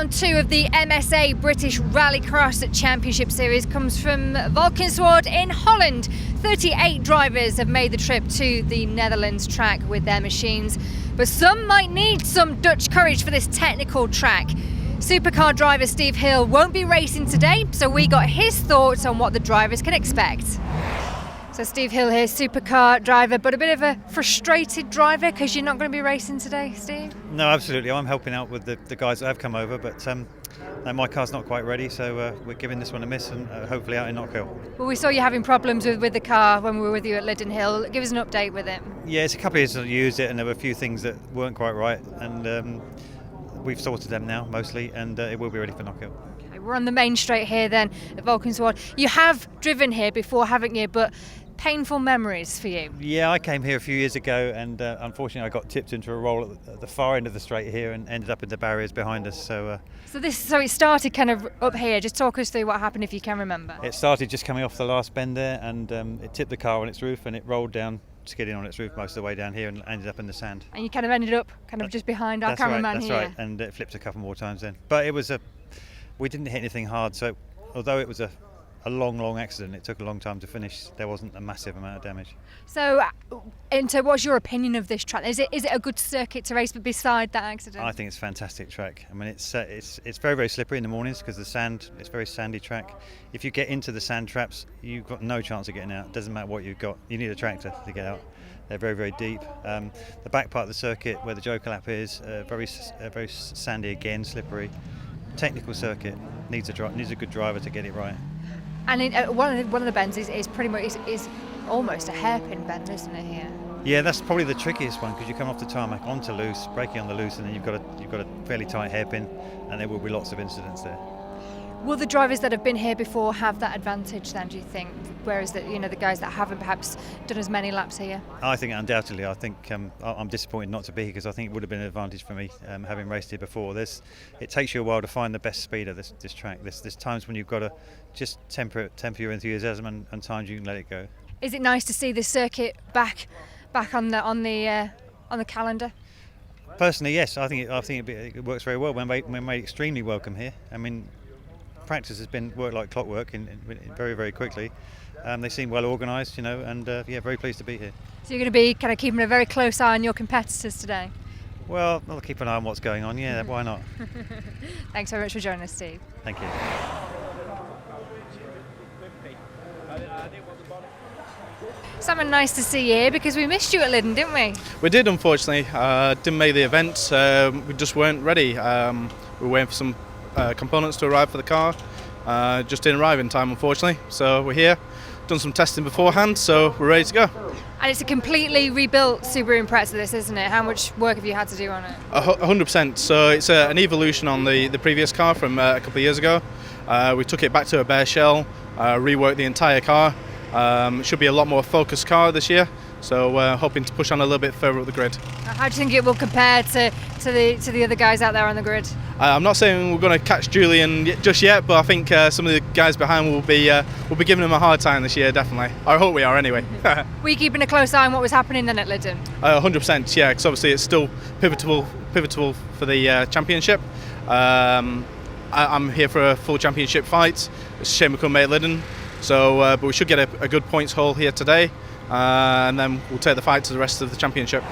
Round 2 of the MSA British Rallycross Championship Series comes from Valkenswaard in Holland. 38 drivers have made the trip to the Netherlands track with their machines, but some might need some Dutch courage for this technical track. Supercar driver Steve Hill won't be racing today, so we got his thoughts on what the drivers can expect. So Steve Hill here, supercar driver, but a bit of a frustrated driver because you're not going to be racing today, Steve? No, absolutely. I'm helping out with the guys that have come over, but no, my car's not quite ready, so we're giving this one a miss and hopefully out in Knockhill. Well, we saw you having problems with the car when we were with you at Lydden Hill. Give us an update with it. Yeah, it's a couple of years since I used it and there were a few things that weren't quite right, and we've sorted them now mostly, and it will be ready for Knockhill. Okay, we're on the main straight here then at Valkenswaard. You have driven here before, haven't you? But painful memories for you? Yeah, I came here a few years ago and unfortunately I got tipped into a roll at the far end of the straight here and ended up in the barriers behind us. So it started kind of up here. Just talk us through what happened if you can remember. It started just coming off the last bend there, and it tipped the car on its roof and it rolled down, skidding on its roof most of the way down here and ended up in the sand. And you kind of ended up just behind our cameraman here. That's right, and it flipped a couple more times then. But we didn't hit anything hard, so although it was a long accident, it took a long time to finish. There wasn't a massive amount of damage. So what's your opinion of this track? Is it a good circuit to race beside that accident? I think it's a fantastic track. I mean, it's very, very slippery in the mornings because the sand, it's a very sandy track. If you get into the sand traps, you've got no chance of getting out. It doesn't matter what you've got. You need a tractor to get out. They're very, very deep. The back part of the circuit where the Joker lap is, very sandy again, slippery. Technical circuit, needs a good driver to get it right. And one of the bends is pretty much is almost a hairpin bend, isn't it here? Yeah, that's probably the trickiest one because you come off the tarmac onto loose, braking on the loose, and then you've got a fairly tight hairpin, and there will be lots of incidents there. Will the drivers that have been here before have that advantage then, do you think? Whereas the guys that haven't perhaps done as many laps here? I think undoubtedly. I think I'm disappointed not to be here because I think it would have been an advantage for me having raced here before. It takes you a while to find the best speed of this track. There's times when you've got to just temper your enthusiasm and times you can let it go. Is it nice to see this circuit back on the calendar? Personally, yes. I think it works very well. We're made extremely welcome here. I mean, practice has been worked like clockwork in very, very quickly. They seem well organised, and very pleased to be here. So you're going to be kind of keeping a very close eye on your competitors today? Well, I'll keep an eye on what's going on, yeah, why not? Thanks very much for joining us, Steve. Thank you. Simon, nice to see you here because we missed you at Lydden, didn't we? We did, unfortunately. Didn't make the event. We just weren't ready. We were waiting for some components to arrive for the car. Just didn't arrive in time, unfortunately. So we're here, done some testing beforehand, so we're ready to go. And it's a completely rebuilt Subaru Impreza, this, isn't it? How much work have you had to do on it? 100%. So it's an evolution on the previous car from a couple of years ago. We took it back to a bare shell, reworked the entire car. It should be a lot more focused car this year, so hoping to push on a little bit further up the grid. How do you think it will compare to the other guys out there on the grid? I'm not saying we're going to catch Julian just yet, but I think some of the guys behind will be giving him a hard time this year, definitely. I hope we are anyway. Were you keeping a close eye on what was happening then at Lydden? 100%, yeah, because obviously it's still pivotal for the championship. I'm here for a full championship fight. It's a shame we couldn't make Lydden. So, but we should get a good points haul here today, and then we'll take the fight to the rest of the championship.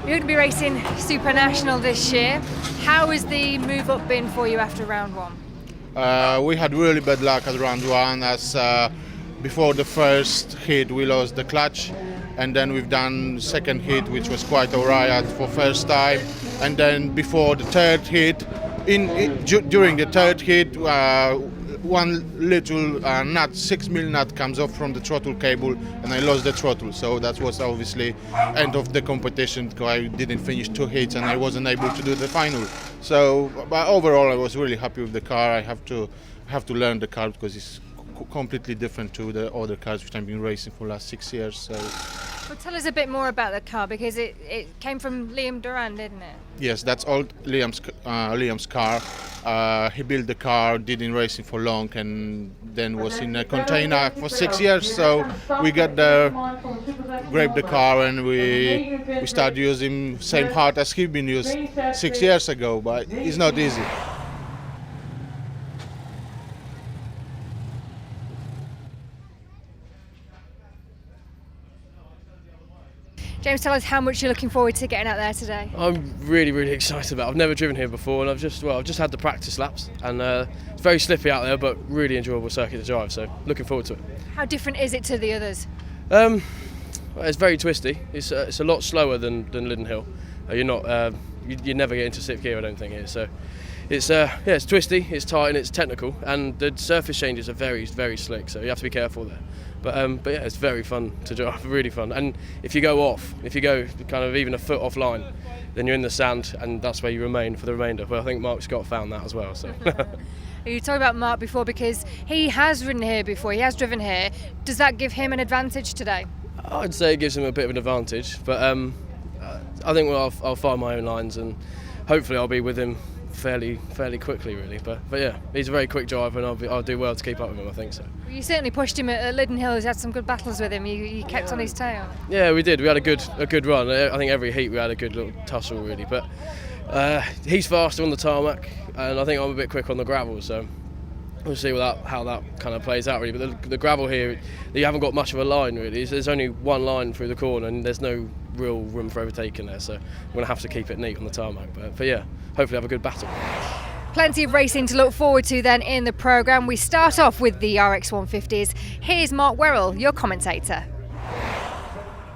You're going to be racing Supernational this year. How has the move up been for you after round one? We had really bad luck at round one, as before the first hit we lost the clutch. And then we've done second hit, which was quite alright for first time. And then before the third hit, during the third hit, one little nut, 6mm nut, comes off from the throttle cable, and I lost the throttle. So that was obviously end of the competition, because I didn't finish 2 hits and I wasn't able to do the final. So, but overall, I was really happy with the car. I have to learn the car because it's completely different to the other cars which I've been racing for the last 6 years. So. Well, tell us a bit more about the car, because it came from Liam Duran, didn't it? Yes, that's old Liam's car. He built the car, didn't racing for long, and then was in a container for 6 years. So we got there, grabbed the car, and we started using same heart as he been used 6 years ago. But it's not easy. James, tell us how much you're looking forward to getting out there today. I'm really excited about it. I've never driven here before, and I've just had the practice laps, and it's very slippy out there, but really enjoyable circuit to drive, so looking forward to it. How different is it to the others? Well, it's very twisty. It's a lot slower than Lydden Hill. You're not you never get into sixth gear, I don't think, here. So it's twisty, it's tight, and it's technical, and the surface changes are very slick, so you have to be careful there. But yeah, it's very fun to drive, really fun. And if you go kind of even a foot offline, then you're in the sand, and that's where you remain for the remainder. But I think Mark Scott found that as well. So. You talked about Mark before because he has ridden here before, he has driven here. Does that give him an advantage today? I'd say it gives him a bit of an advantage, but I think I'll find my own lines, and hopefully I'll be with him fairly quickly, really. But yeah, he's a very quick driver, and I'll do well to keep up with him, I think so. Well, you certainly pushed him at Lydden Hill. He's had some good battles with him. You kept on his tail. Yeah, we did. We had a good run. I think every heat we had a good little tussle, really. But he's faster on the tarmac, and I think I'm a bit quick on the gravel. So we'll see how that kind of plays out, really. But the gravel here, you haven't got much of a line, really. There's only one line through the corner, and there's no real room for overtaking there. So I'm going to have to keep it neat on the tarmac. But yeah, hopefully have a good battle. Plenty of racing to look forward to then in the programme. We start off with the RX150s. Here's Mark Werrell, your commentator.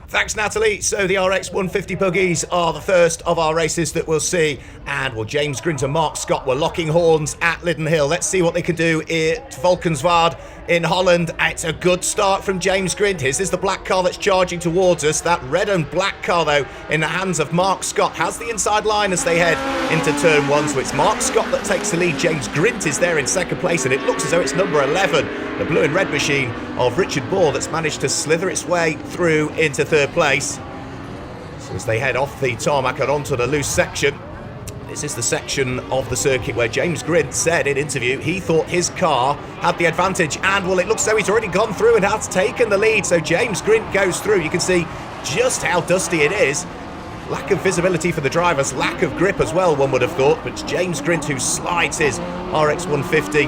Thanks, Natalie. So the RX150 buggies are the first of our races that we'll see. And well, James Grint and Mark Scott were locking horns at Lydden Hill. Let's see what they can do at Valkenswaard in Holland. It's a good start from James Grint. His is the black car that's charging towards us. That red and black car, though, in the hands of Mark Scott, has the inside line as they head into turn one. So it's Mark Scott that takes the lead. James Grint is there in second place, and it looks as though it's number 11, the blue and red machine of Richard Moore, that's managed to slither its way through into third place. So as they head off the tarmac and onto the loose section, this is the section of the circuit where James Grint said in interview he thought his car had the advantage, and well, it looks as though he's already gone through and has taken the lead. So James Grint goes through. You can see just how dusty it is. Lack of visibility for the drivers, lack of grip as well, one would have thought, but it's James Grint who slides his RX150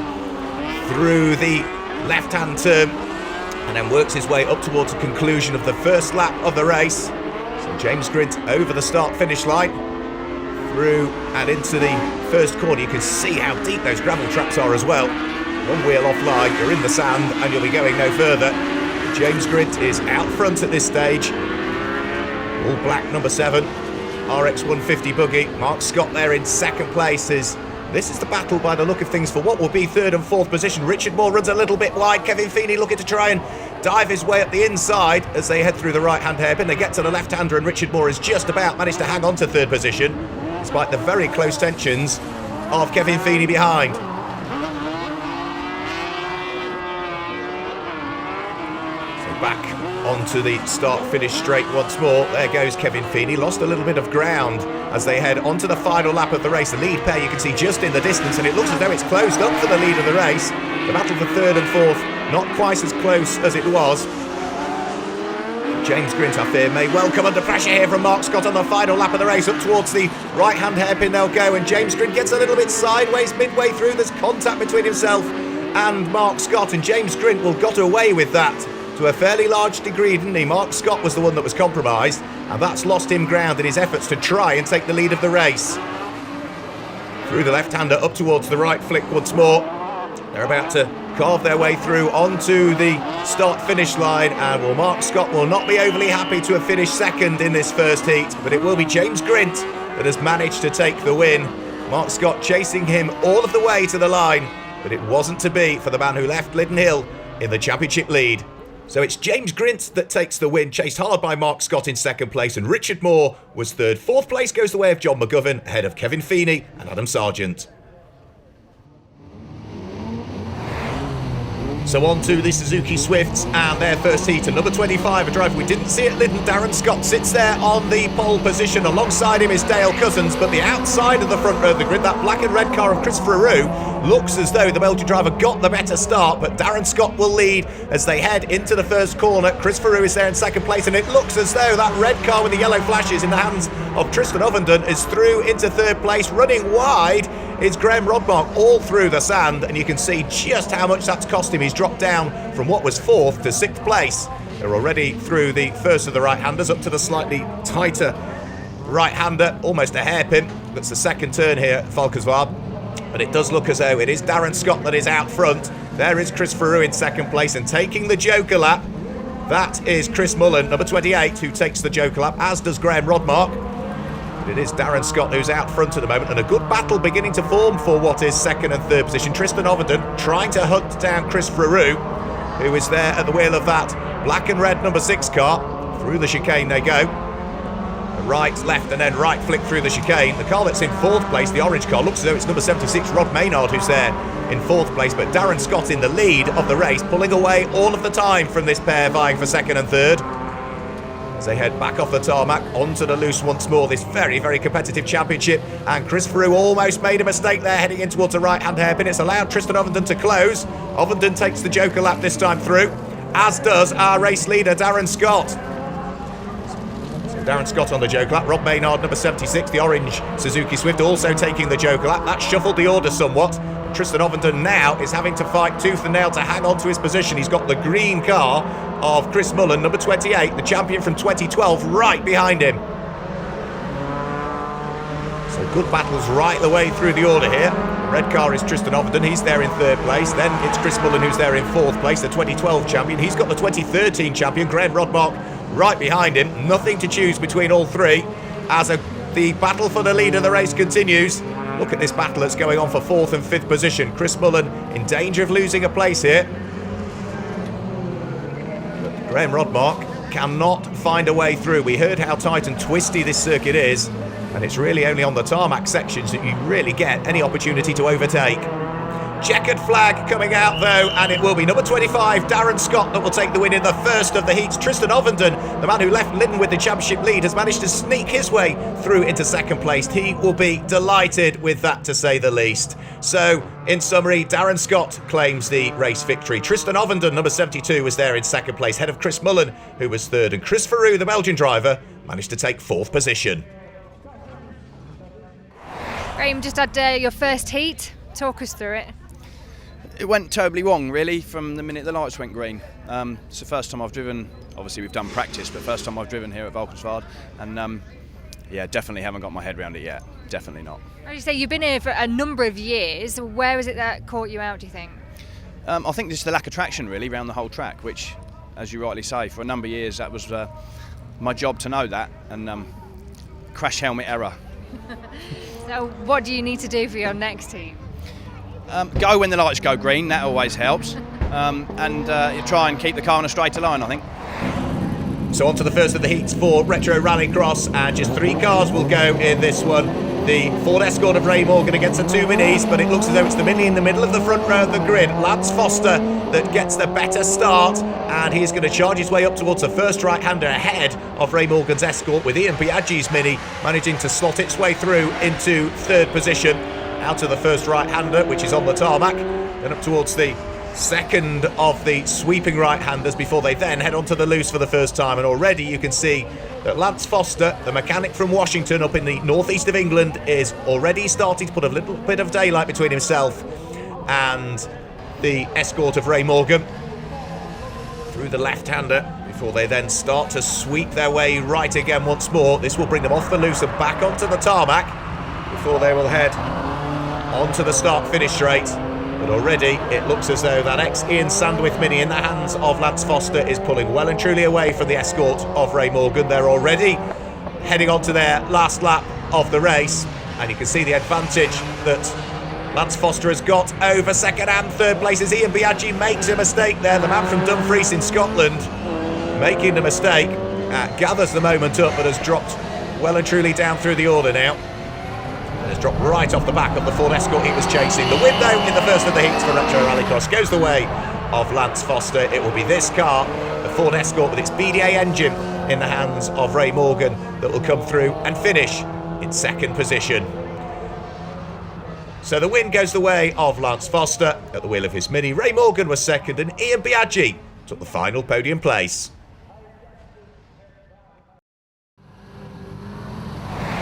through the left-hand turn and then works his way up towards the conclusion of the first lap of the race. So James Grint over the start-finish line, through and into the first corner. You can see how deep those gravel traps are as well. One wheel offline, you're in the sand, and you'll be going no further. James Grint is out front at this stage. All black number 7, RX150 buggy. Mark Scott there in second place. This is the battle by the look of things for what will be third and fourth position. Richard Moore runs a little bit wide. Kevin Feeney looking to try and dive his way up the inside as they head through the right-hand hairpin. They get to the left-hander, and Richard Moore has just about managed to hang on to third position, despite the very close tensions of Kevin Feeney behind. So back onto the start-finish straight once more. There goes Kevin Feeney. Lost a little bit of ground as they head onto the final lap of the race. The lead pair you can see just in the distance, and it looks as though it's closed up for the lead of the race. The battle for third and fourth, not quite as close as it was. James Grint, I fear, may well come under pressure here from Mark Scott on the final lap of the race. Up towards the right-hand hairpin they'll go, and James Grint gets a little bit sideways midway through. There's contact between himself and Mark Scott, and James Grint got away with that to a fairly large degree, didn't he? Mark Scott was the one that was compromised, and that's lost him ground in his efforts to try and take the lead of the race. Through the left-hander, up towards the right flick once more. They're about to carve their way through onto the start-finish line, and well, Mark Scott will not be overly happy to have finished second in this first heat, but it will be James Grint that has managed to take the win. Mark Scott chasing him all of the way to the line, but it wasn't to be for the man who left Lydden Hill in the championship lead. So it's James Grint that takes the win, chased hard by Mark Scott in second place, and Richard Moore was third. Fourth place goes the way of John McGovern, ahead of Kevin Feeney and Adam Sargent. So on to the Suzuki Swifts and their first heat. And number 25, a driver we didn't see at Lytton, Darren Scott, sits there on the pole position. Alongside him is Dale Cousins, but the outside of the front row of the grid, that black and red car of Christopher Roux, looks as though the Belgian driver got the better start, but Darren Scott will lead as they head into the first corner. Christopher Roux is there in second place, and it looks as though that red car with the yellow flashes in the hands of Tristan Ovenden is through into third place. Running wide is Graham Rodmark all through the sand, and you can see just how much that's cost him. He's dropped down from what was 4th to 6th place. They're already through the first of the right-handers up to the slightly tighter right-hander, almost a hairpin. That's the second turn here at Valkenswaard. But it does look as though it is Darren Scott that is out front. There is Christopher Roux in second place, and taking the Joker lap, that is Chris Mullen, number 28, who takes the Joker lap, as does Graham Rodmark. But it is Darren Scott who's out front at the moment, and a good battle beginning to form for what is second and third position. Tristan Ovenden trying to hunt down Christopher Roux, who is there at the wheel of that black and red number 6 car. Through the chicane they go. Right, left, and then right flick through the chicane. The car that's in 4th place, the orange car, looks as though it's number 76, Rod Maynard, who's there in 4th place. But Darren Scott in the lead of the race, pulling away all of the time from this pair vying for second and third. As they head back off the tarmac, onto the loose once more, this very, very competitive championship. And Christopher Roux almost made a mistake there, heading in towards the right-hand hairpin. It's allowed Tristan Ovenden to close. Ovenden takes the Joker lap this time through, as does our race leader, Darren Scott. Darren Scott on the Joker lap. Rob Maynard, number 76, the orange Suzuki Swift, also taking the Joker lap. That shuffled the order somewhat. Tristan Ovenden now is having to fight tooth and nail to hang on to his position. He's got the green car of Chris Mullen, number 28, the champion from 2012, right behind him. So good battles right the way through the order here. Red car is Tristan Ovenden, he's there in 3rd place. Then it's Chris Mullen who's there in 4th place, the 2012 champion. He's got the 2013 champion, Graham Rodmark, right behind him. Nothing to choose between all three as the battle for the lead of the race continues. Look at this battle that's going on for 4th and 5th position. Chris Mullen in danger of losing a place here. But Graham Rodmark cannot find a way through. We heard how tight and twisty this circuit is, and it's really only on the tarmac sections that you really get any opportunity to overtake. Checkered flag coming out though, and it will be number 25, Darren Scott, that will take the win in the first of the heats. Tristan Ovenden, the man who left Lytton with the championship lead, has managed to sneak his way through into second place. He will be delighted with that, to say the least. So, in summary, Darren Scott claims the race victory. Tristan Ovenden, number 72, was there in second place, head of Chris Mullen, who was third, and Christopher Roux, the Belgian driver, managed to take 4th position. Graham, just had your first heat. Talk us through it. It went terribly wrong, really, from the minute the lights went green. It's the first time I've driven, obviously we've done practice, but first time I've driven here at Valkenswaard, and yeah, definitely haven't got my head around it yet. Definitely not. As you say, you've been here for a number of years. Where was it that caught you out, do you think? I think just the lack of traction, really, around the whole track, which, as you rightly say, for a number of years that was my job to know that, and crash helmet error. So what do you need to do for your next heat? Go when the lights go green, that always helps, and you try and keep the car on a straighter line, I think. So on to the first of the heats for Retro Rallycross, and just 3 cars will go in this one. The Ford Escort of Ray Morgan against the 2 Minis, but it looks as though it's the Mini in the middle of the front row of the grid. Lance Foster that gets the better start, and he's going to charge his way up towards the first right-hander ahead of Ray Morgan's Escort, with Ian Piaggi's Mini managing to slot its way through into 3rd position. Out of the first right-hander, which is on the tarmac, then up towards the second of the sweeping right-handers before they then head onto the loose for the first time. And already you can see that Lance Foster, the mechanic from Washington up in the northeast of England, is already starting to put a little bit of daylight between himself and the Escort of Ray Morgan through the left-hander before they then start to sweep their way right again once more. This will bring them off the loose and back onto the tarmac before they will head onto the start-finish straight. But already it looks as though that ex-Ian Sandwith Mini in the hands of Lance Foster is pulling well and truly away from the Escort of Ray Morgan. They're already heading on to their last lap of the race, and you can see the advantage that Lance Foster has got over second and third places. Ian Piaggi makes a mistake there, the man from Dumfries in Scotland, making the mistake, gathers the moment up, but has dropped well and truly down through the order now. Has dropped right off the back of the Ford Escort he was chasing. The win, though, in the first of the heats for Retro Rallycross goes the way of Lance Foster. It will be this car, the Ford Escort with its BDA engine in the hands of Ray Morgan, that will come through and finish in second position. So the win goes the way of Lance Foster at the wheel of his Mini. Ray Morgan was second and Ian Biaggi took the final podium place.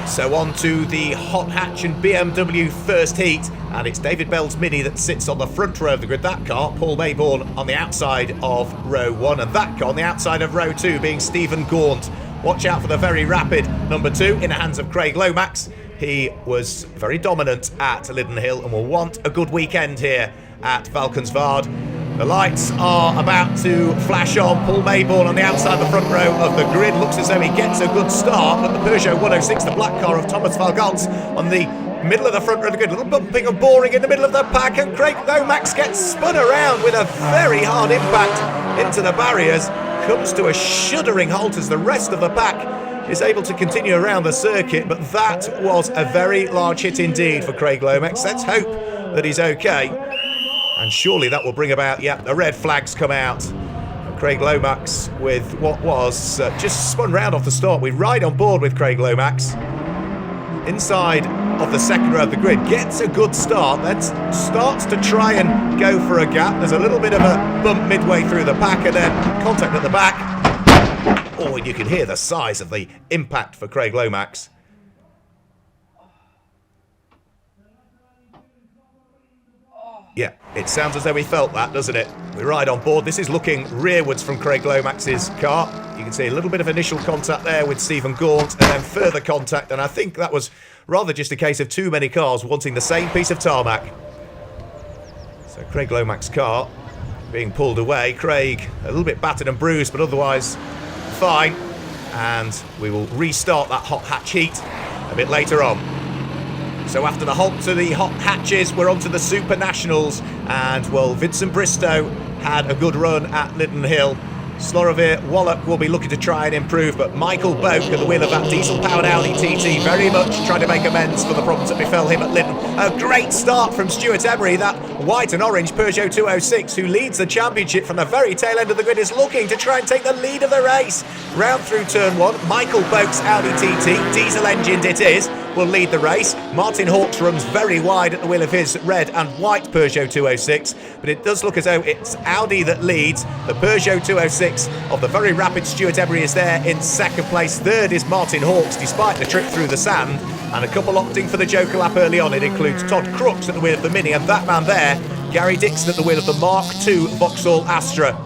So on to the hot hatch and BMW first heat, and it's David Bell's Mini that sits on the front row of the grid. That car, Paul Maybourne, on the outside of row 1, and that car on the outside of row 2 being Stephen Gaunt. Watch out for the very rapid number 2 in the hands of Craig Lomax. He was very dominant at Linden Hill and will want a good weekend here at Valkenswaard. The lights are about to flash on. Paul Maybourne on the outside of the front row of the grid. Looks as though he gets a good start, but the Peugeot 106, the black car of Thomas Valgans, on the middle of the front row of the grid. A little bumping and boring in the middle of the pack, and Craig Lomax gets spun around with a very hard impact into the barriers. Comes to a shuddering halt as the rest of the pack is able to continue around the circuit, but that was a very large hit indeed for Craig Lomax. Let's hope that he's okay, and surely that will bring about, the red flags come out. Craig Lomax with what was just spun round off the start. We ride on board with Craig Lomax inside of the second row of the grid, gets a good start, then starts to try and go for a gap. There's a little bit of a bump midway through the pack, and then contact at the back. Oh, and you can hear the size of the impact for Craig Lomax. Yeah, it sounds as though he felt that, doesn't it? We ride on board. This is looking rearwards from Craig Lomax's car. You can see a little bit of initial contact there with Stephen Gaunt, and then further contact, and I think that was rather just a case of too many cars wanting the same piece of tarmac. So Craig Lomax's car being pulled away. Craig a little bit battered and bruised, but otherwise fine, and we will restart that hot hatch heat a bit later on. So after the halt to the hot hatches, we're on to the Supernationals, and well, Vincent Bristow had a good run at Linden Hill. Slorovir Wallach will be looking to try and improve, but Michael Boak at the wheel of that diesel-powered Audi TT very much trying to make amends for the problems that befell him at Linden. A great start from Stuart Emery, that white and orange Peugeot 206, who leads the championship from the very tail end of the grid, is looking to try and take the lead of the race. Round through turn 1, Michael Boak's Audi TT, diesel-engined it is, will lead the race. Martin Hawkes runs very wide at the wheel of his red and white Peugeot 206, but it does look as though it's Audi that leads. The Peugeot 206 of the very rapid Stuart Emery is there in second place. Third is Martin Hawkes, despite the trip through the sand, and a couple opting for the Joker lap early on. It includes Todd Crooks at the wheel of the Mini, and that man there, Gary Dixon, at the wheel of the Mark II Vauxhall Astra.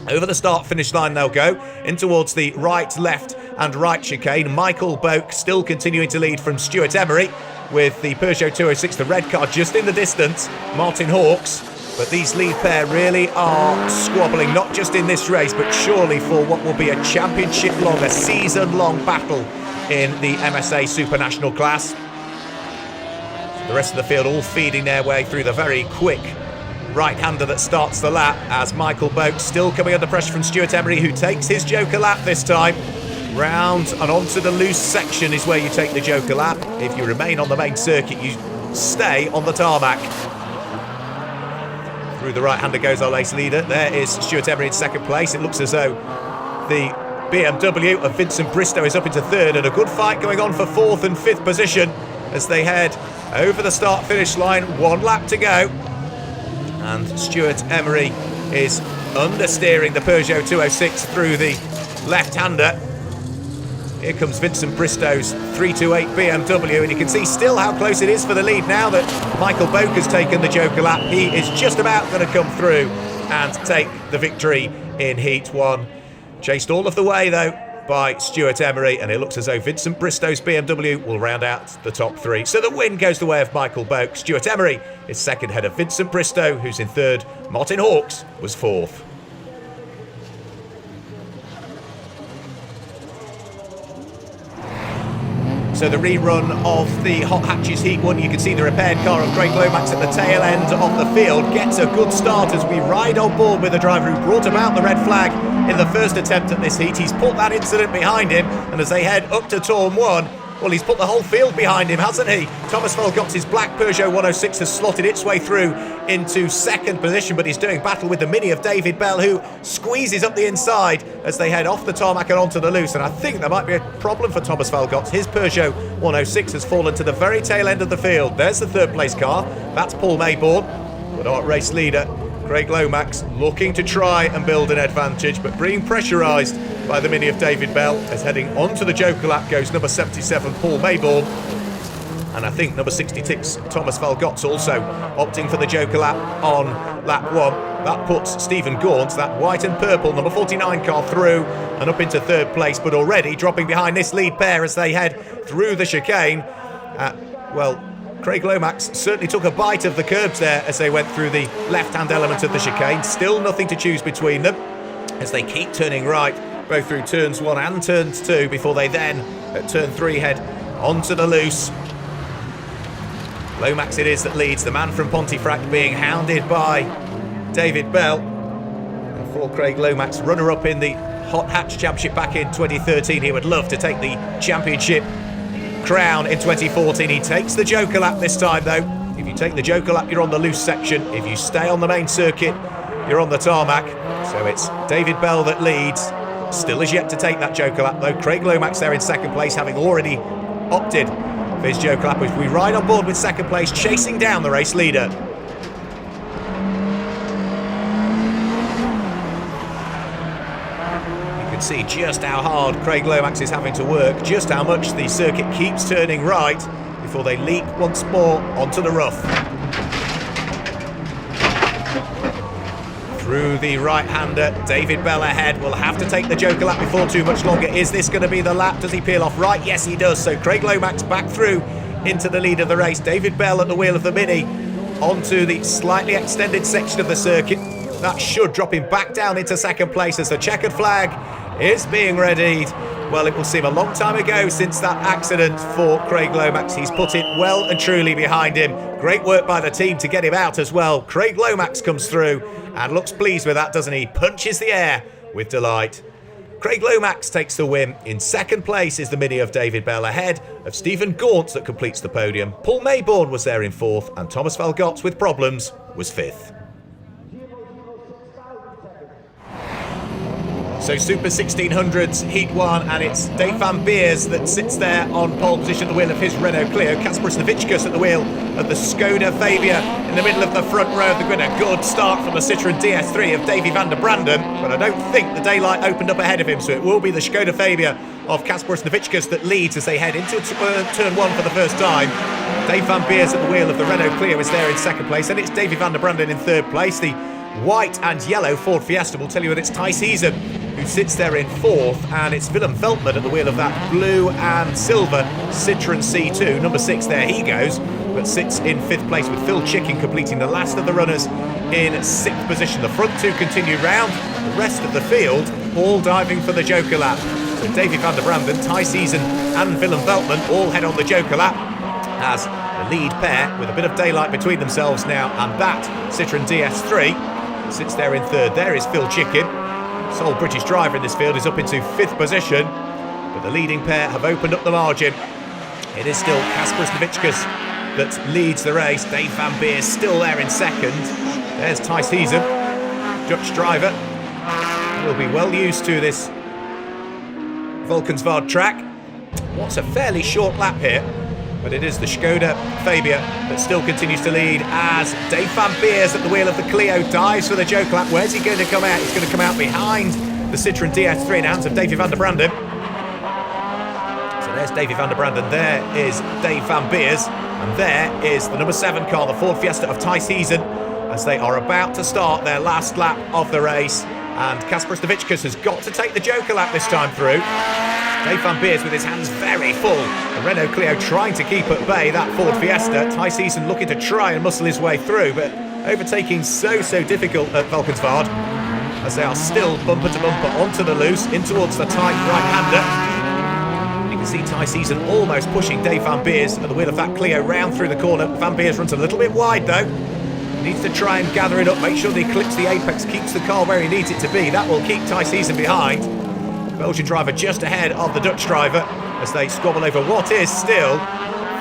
Over the start-finish line they'll go, in towards the right, left and right chicane. Michael Boak still continuing to lead from Stuart Emery, with the Peugeot 206, the red car, just in the distance. Martin Hawkes. But these lead pair really are squabbling, not just in this race, but surely for what will be a championship-long, a season-long battle in the MSA Supernational class. The rest of the field all feeding their way through the very quick right-hander that starts the lap, as Michael Boak still coming under pressure from Stuart Emery, who takes his Joker lap this time. Round and onto the loose section is where you take the Joker lap. If you remain on the main circuit, you stay on the tarmac. Through the right-hander goes our race leader. There is Stuart Emery in second place. It looks as though the BMW of Vincent Bristow is up into third, and a good fight going on for fourth and fifth position as they head over the start-finish line. One lap to go, and Stuart Emery is understeering the Peugeot 206 through the left-hander. Here comes Vincent Bristow's 328 BMW, and you can see still how close it is for the lead now that Michael Boak has taken the Joker lap. He is just about going to come through and take the victory in Heat 1. Chased all of the way, though, by Stuart Emery, and it looks as though Vincent Bristow's BMW will round out the top three. So the win goes the way of Michael Boak. Stuart Emery is second, ahead of Vincent Bristow, who's in third. Martin Hawkes was fourth. So the rerun of the Hot Hatches Heat 1, you can see the repaired car of Craig Lomax at the tail end of the field gets a good start as we ride on board with the driver who brought about the red flag in the first attempt at this heat. He's put that incident behind him, and as they head up to turn 1, Well, he's put the whole field behind him, hasn't he? Thomas Valkenswaard's black Peugeot 106 has slotted its way through into second position, but he's doing battle with the Mini of David Bell, who squeezes up the inside as they head off the tarmac and onto the loose. And I think there might be a problem for Thomas Valkenswaard. His Peugeot 106 has fallen to the very tail end of the field. There's the third place car. That's Paul Maybourne. But our race leader, Craig Lomax, looking to try and build an advantage, but being pressurised by the Mini of David Bell. As heading onto the Joker lap goes number 77, Paul Maybourne. And I think number 66, Thomas Valkenswaard, also opting for the Joker lap on lap 1. That puts Stephen Gaunt, that white and purple number 49 car, through and up into third place, but already dropping behind this lead pair as they head through the chicane. Well, Craig Lomax certainly took a bite of the curbs there as they went through the left-hand element of the chicane. Still nothing to choose between them as they keep turning right, both through turns 1 and turns 2, before they then, at turn 3, head onto the loose. Lomax it is that leads, the man from Pontefract being hounded by David Bell. And for Craig Lomax, runner-up in the Hot Hatch Championship back in 2013, he would love to take the championship crown in 2014. He takes the Joker lap this time though. If you take the Joker lap, you're on the loose section. If you stay on the main circuit, you're on the tarmac. So it's David Bell that leads. Still is yet to take that Joker lap though. Craig Lomax there in second place, having already opted for his Joker lap, as we ride on board with second place, chasing down the race leader. See just how hard Craig Lomax is having to work, just how much the circuit keeps turning right before they leap once more onto the rough. Through the right-hander, David Bell ahead, will have to take the Joker lap before too much longer. Is this going to be the lap? Does he peel off right? Yes, he does. So Craig Lomax back through into the lead of the race. David Bell at the wheel of the Mini onto the slightly extended section of the circuit. That should drop him back down into second place as the checkered flag is being readied. Well, it will seem a long time ago since that accident for Craig Lomax. He's put it well and truly behind him. Great work by the team to get him out as well. Craig Lomax comes through and looks pleased with that, doesn't he? Punches the air with delight. Craig Lomax takes the win. In second place is the Mini of David Bell, ahead of Stephen Gaunt that completes the podium. Paul Maybourne was there in fourth, and Thomas Valkenswaard with problems was fifth. So Super 1600s Heat 1, and it's Dave van Beers that sits there on pole position at the wheel of his Renault Clio. Kasper Snavickas at the wheel of the Skoda Fabia in the middle of the front row of the grid. A good start from the Citroën DS3 of Davy van der Branden, but I don't think the daylight opened up ahead of him, so it will be the Skoda Fabia of Kasper Snavickas that leads as they head into turn 1 for the first time. Dave van Beers at the wheel of the Renault Clio is there in second place, and it's Davy van der Branden in third place. The white and yellow Ford Fiesta will tell you that it's Thijs Heesen who sits there in fourth, and it's Willem Veltman at the wheel of that blue and silver Citroën C2. Number 6 there he goes, but sits in fifth place with Phil Chicking completing the last of the runners in sixth position. The front two continue round, the rest of the field all diving for the Joker lap. So Davy van der Branden, Thijs Heesen and Willem Veltman all head on the Joker lap as the lead pair, with a bit of daylight between themselves now, and that Citroën DS3 sits there in third. There is Phil Chicking. Sole British driver in this field is up into fifth position, but the leading pair have opened up the margin. It is still Kasper Snavickas that leads the race. Dave van Beers still there in second. There's Thijs Heesen, Dutch driver. Will be well used to this Valkenswaard track. What's a fairly short lap here, but it is the Skoda Fabia that still continues to lead as Dave van Beers at the wheel of the Clio dives for the Joker lap. Where's he going to come out? He's going to come out behind the Citroën DS3 in the hands of Davy van der Branden. So there's Davy van der Branden, there is Dave van Beers, and there is the number 7 car, the Ford Fiesta of Thijs Heesen, as they are about to start their last lap of the race. And Kasper Snavickas has got to take the Joker lap this time through. Dave van Beers with his hands very full. The Renault Clio trying to keep at bay that Ford Fiesta. Thijs Heesen looking to try and muscle his way through, but overtaking so difficult at Valkenswaard as they are still bumper to bumper onto the loose, in towards the tight right-hander. You can see Thijs Heesen almost pushing Dave van Beers at the wheel of that Clio round through the corner. Van Beers runs a little bit wide though. Needs to try and gather it up, make sure that he clips the apex, keeps the car where he needs it to be. That will keep Thijs Heesen behind. Belgian driver just ahead of the Dutch driver. as they squabble over what is still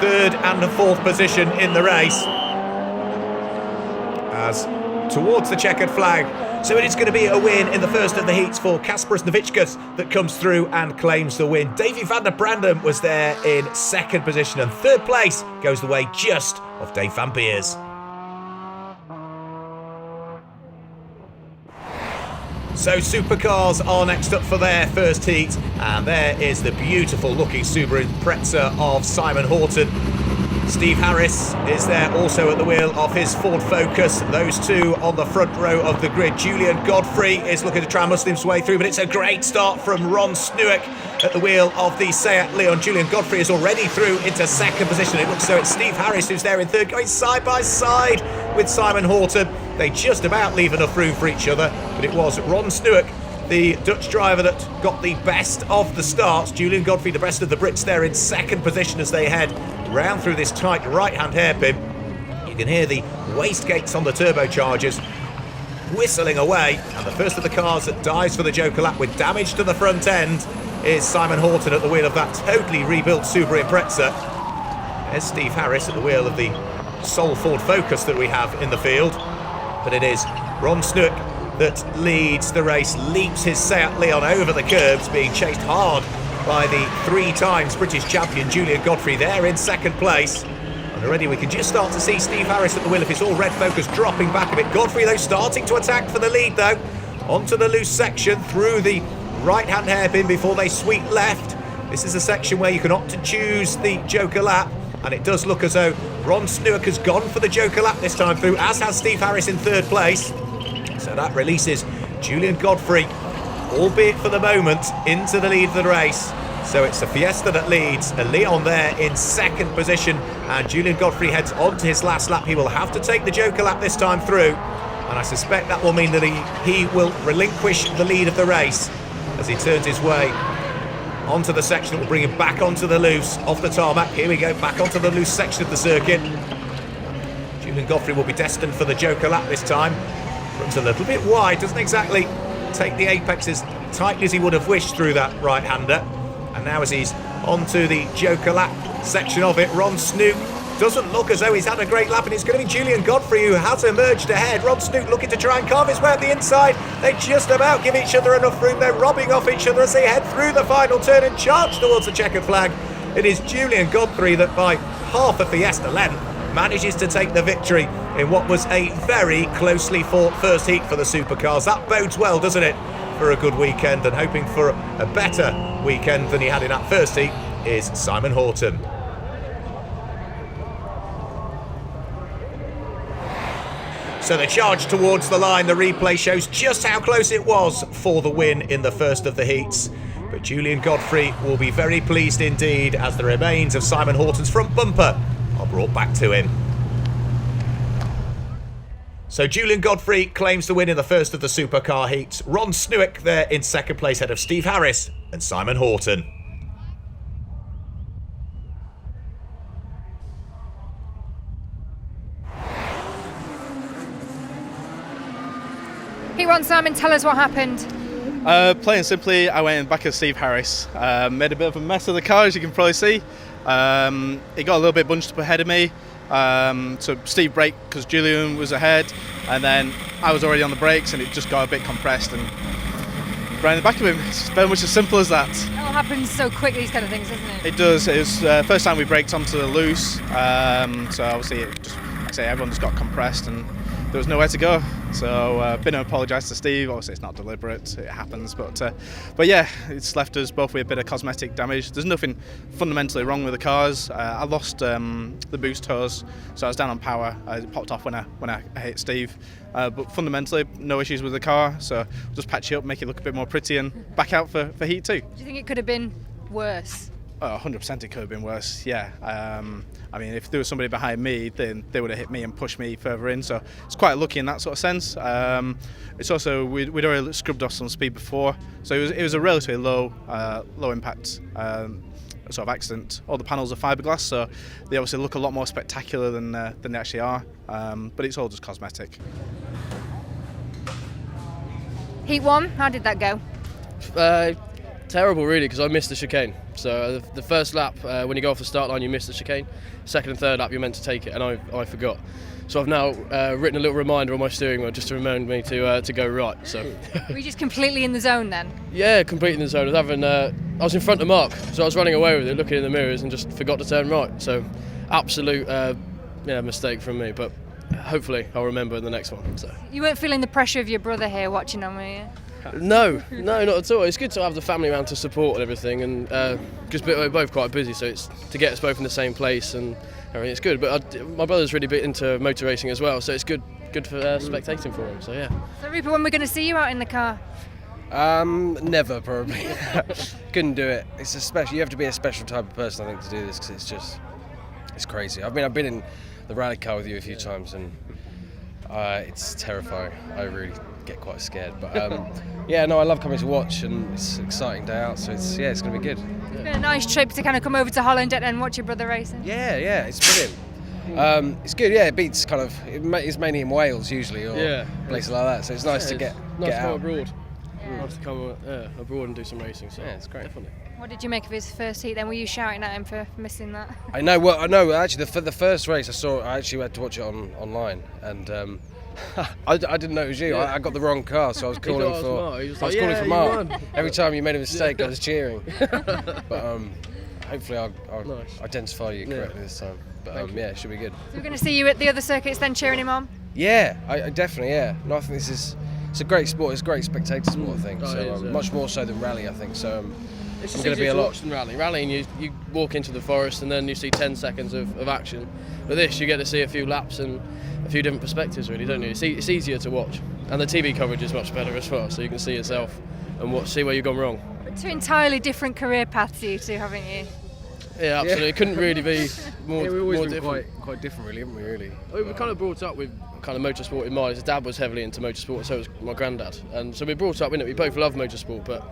third and the fourth position in the race. As towards the checkered flag. So it is going to be a win in the first of the heats for Kasparis Novickas that comes through and claims the win. Davy van der Branden was there in second position, and third place goes the way just of Dave van Beers. So Supercars are next up for their first heat, and there is the beautiful looking Subaru Impreza of Simon Horton. Steve Harris is there also at the wheel of his Ford Focus. Those two on the front row of the grid. Julian Godfrey is looking to try and muscle his way through, but it's a great start from Ron Snewick at the wheel of the Seat Leon. Julian Godfrey is already through into second position. It looks so it's Steve Harris who's there in third, going side by side with Simon Horton. They just about leave enough room for each other, but it was Ron Snewick, the Dutch driver, that got the best of the starts. Julian Godfrey, the best of the Brits, there in second position as they head round through this tight right-hand hairpin. You can hear the wastegates on the turbochargers whistling away, and the first of the cars that dives for the Joker lap with damage to the front end is Simon Horton at the wheel of that totally rebuilt Subaru Impreza. There's Steve Harris at the wheel of the sole Ford Focus that we have in the field, but it is Ron Snewick that leads the race, leaps his Seat Leon over the curbs, being chased hard by the 3 times British champion Julian Godfrey there in second place. And already we can just start to see Steve Harris at the wheel of his all red Focus dropping back a bit. Godfrey though starting to attack for the lead though, onto the loose section through the right hand hairpin before they sweep left. This is a section where you can opt to choose the Joker lap, and it does look as though Ron Snewick has gone for the Joker lap this time through, as has Steve Harris in third place. So that releases Julian Godfrey, albeit for the moment, into the lead of the race. So it's a Fiesta that leads, a Leon there in second position, and Julian Godfrey heads on to his last lap. He will have to take the Joker lap this time through, and I suspect that will mean that he will relinquish the lead of the race as he turns his way onto the section that will bring him back onto the loose, off the tarmac. Here we go, back onto the loose section of the circuit. Julian Godfrey will be destined for the Joker lap this time. Runs a little bit wide, doesn't exactly take the apex as tightly as he would have wished through that right-hander. And now as he's onto the Joker lap section of it, Ron Snewick doesn't look as though he's had a great lap, and it's going to be Julian Godfrey who has emerged ahead. Ron Snewick looking to try and carve his way up the inside. They just about give each other enough room. They're robbing off each other as they head through the final turn and charge towards the checkered flag. It is Julian Godfrey that by half a Fiesta length manages to take the victory in what was a very closely fought first heat for the Supercars. That bodes well, doesn't it, for a good weekend, and hoping for a better weekend than he had in that first heat is Simon Horton. So the charge towards the line, the replay shows just how close it was for the win in the first of the heats. But Julian Godfrey will be very pleased indeed as the remains of Simon Horton's front bumper are brought back to him. So Julian Godfrey claims the win in the first of the Supercar Heat. Ron Snewick there in second place ahead of Steve Harris and Simon Horton. He wants Simon, tell us what happened. Plain and simply, I went in back of Steve Harris. Made a bit of a mess of the car, as you can probably see. He got a little bit bunched up ahead of me. So Steve braked because Julian was ahead, and then I was already on the brakes, and it just got a bit compressed and ran in the back of him. It's very much as simple as that. It all happens so quick, these kind of things, doesn't it? It does. It was the first time we braked onto the loose, so obviously it just, like I say, everyone just got compressed and there was nowhere to go. So been to apologise to Steve. Obviously it's not deliberate, it happens, but yeah, it's left us both with a bit of cosmetic damage. There's nothing fundamentally wrong with the cars. I lost the boost hose, so I was down on power. It popped off when I hit Steve, but fundamentally no issues with the car, so we'll just patch it up, make it look a bit more pretty, and back out for Heat 2. Do you think it could have been worse? 100% it could have been worse, yeah. I mean, if there was somebody behind me, then they would have hit me and pushed me further in, so it's quite lucky in that sort of sense. It's also, we'd already scrubbed off some speed before, so it was a relatively low impact sort of accident. All the panels are fiberglass, so they obviously look a lot more spectacular than they actually are, but it's all just cosmetic. Heat 1, how did that go? Terrible, really, because I missed the chicane. So the first lap, when you go off the start line, you miss the chicane. Second and third lap, you're meant to take it, and I forgot. So I've now written a little reminder on my steering wheel just to remind me to go right. So. Were you just completely in the zone then? Yeah, completely in the zone. I was in front of Mark, so I was running away with it, looking in the mirrors, and just forgot to turn right. So absolute mistake from me, but hopefully I'll remember in the next one. So. You weren't feeling the pressure of your brother here watching on, were you? No, not at all. It's good to have the family around to support and everything, and because we're both quite busy, so it's to get us both in the same place and everything. It's good. But my brother's really bit into motor racing as well, so it's good for spectating for him. So yeah. So Rupert, when we're going to see you out in the car? Never, probably. Couldn't do it. It's a special. You have to be a special type of person, I think, to do this, because it's crazy. I mean, I've been in the rally car with you a few times, and it's terrifying. I really get quite scared, but yeah, no, I love coming to watch, and it's an exciting day out, so it's going to be good. It's been a nice trip to kind of come over to Holland and watch your brother racing. Yeah, it's brilliant. It's good. Yeah, it beats kind of. It's mainly in Wales usually, or places like that. So it's nice to get out abroad. Nice to come abroad and do some racing. So yeah, it's great. Definitely. What did you make of his first heat then? Were you shouting at him for missing that? I know. Well, I know. Actually, the first race I actually had to watch it online, and I didn't know it was you. Yeah. I got the wrong car, so I was calling for. I was calling for Mark. Every time you made a mistake, I was cheering. But hopefully I'll Nice. identify you correctly this time. But yeah, it should be good. So we're going to see you at the other circuits then cheering him on? Yeah, I definitely. Yeah, no, I think it's a great sport. It's a great spectator sport, I think. Oh, So it is, much more so than rally, I think. So It's I'm just going to be easier a to lot. watch than rally. Rallying, you walk into the forest and then you see 10 seconds of action. But this, you get to see a few laps and a few different perspectives, really, don't you? It's easier to watch, and the TV coverage is much better as well, so you can see yourself and see where you've gone wrong. But two entirely different career paths, you two, haven't you? Yeah, absolutely. It couldn't really be more, Yeah, we've always more been different. quite different, really, haven't we? Really. We were kind of brought up with kind of motorsport in mind. His dad was heavily into motorsport, so was my granddad, and so we brought up in it. We both love motorsport, but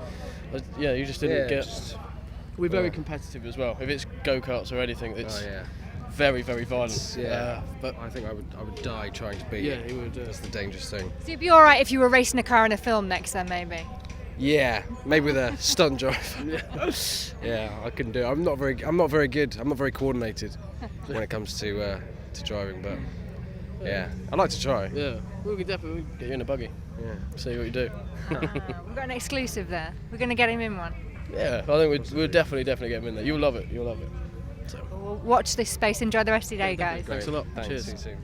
yeah, you just didn't get. We're very competitive as well. If it's go-karts or anything, it's very, very violent. But I think I would die trying to beat yeah, it. he would. That's the dangerous thing. So you'd be all right if you were racing a car in a film next then, maybe? Yeah, maybe with a stunt driver. Yeah, I couldn't do it. I'm not very good. I'm not very coordinated when it comes to driving. But yeah, I'd like to try. Yeah, we could definitely get you in a buggy. Yeah. See what you do. We've got an exclusive there. We're going to get him in one. Yeah, I think we'll definitely get him in there. You'll love it. You'll love it. So. We'll watch this space. Enjoy the rest of your day, guys. Thanks a lot. Thanks. Cheers. See you soon.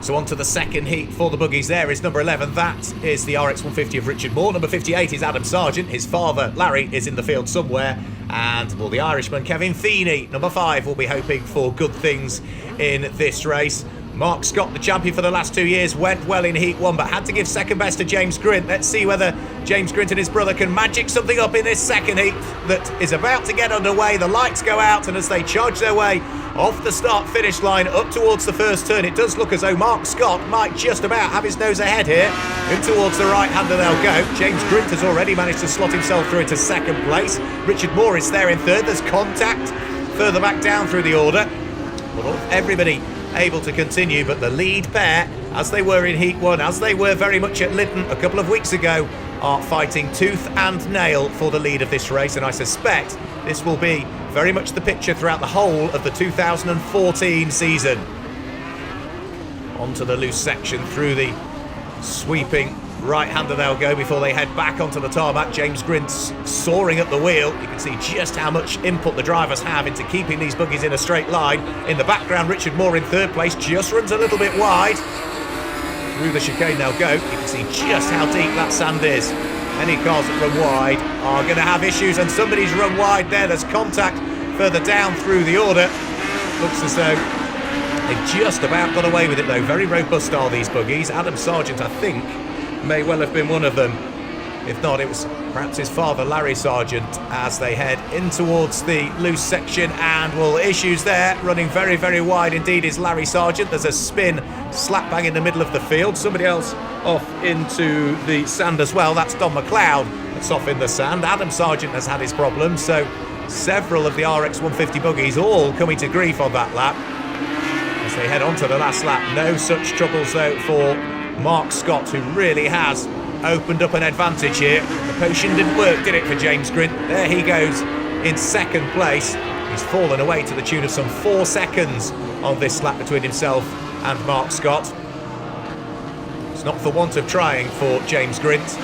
So on to the second heat for the buggies. There is number 11. That is the RX150 of Richard Moore. Number 58 is Adam Sargent. His father, Larry, is in the field somewhere. And, well, the Irishman, Kevin Feeney, number 5, will be hoping for good things in this race. Mark Scott, the champion for the last 2 years, went well in Heat 1, but had to give second best to James Grint. Let's see whether James Grint and his brother can magic something up in this second heat that is about to get underway. The lights go out, and as they charge their way off the start-finish line up towards the first turn, it does look as though Mark Scott might just about have his nose ahead here. In towards the right-hander they'll go. James Grint has already managed to slot himself through into second place. Richard Moore is there in third. There's contact further back down through the order. Well, everybody able to continue, but the lead pair, as they were in Heat 1, as they were very much at Lytton a couple of weeks ago, are fighting tooth and nail for the lead of this race, and I suspect this will be very much the picture throughout the whole of the 2014 season. Onto the loose section through the sweeping right-hander they'll go before they head back onto the tarmac. James Grint's soaring at the wheel. You can see just how much input the drivers have into keeping these buggies in a straight line. In the background, Richard Moore in third place just runs a little bit wide. Through the chicane they'll go. You can see just how deep that sand is. Any cars that run wide are going to have issues, and somebody's run wide there. There's contact further down through the order. Looks as though they've just about got away with it though. Very robust are these buggies. Adam Sargent, I think, may well have been one of them. If not, it was perhaps his father, Larry Sargent, as they head in towards the loose section. And, well, issues there. Running very, very wide indeed is Larry Sargent. There's a spin slap bang in the middle of the field. Somebody else off into the sand as well. That's Don McLeod that's off in the sand. Adam Sargent has had his problems, so several of the RX150 buggies all coming to grief on that lap as they head on to the last lap. No such troubles though for Mark Scott, who really has opened up an advantage here. The potion didn't work, did it, for James Grint? There he goes in second place. He's fallen away to the tune of some 4 seconds on this lap between himself and Mark Scott. It's not for want of trying for James Grint.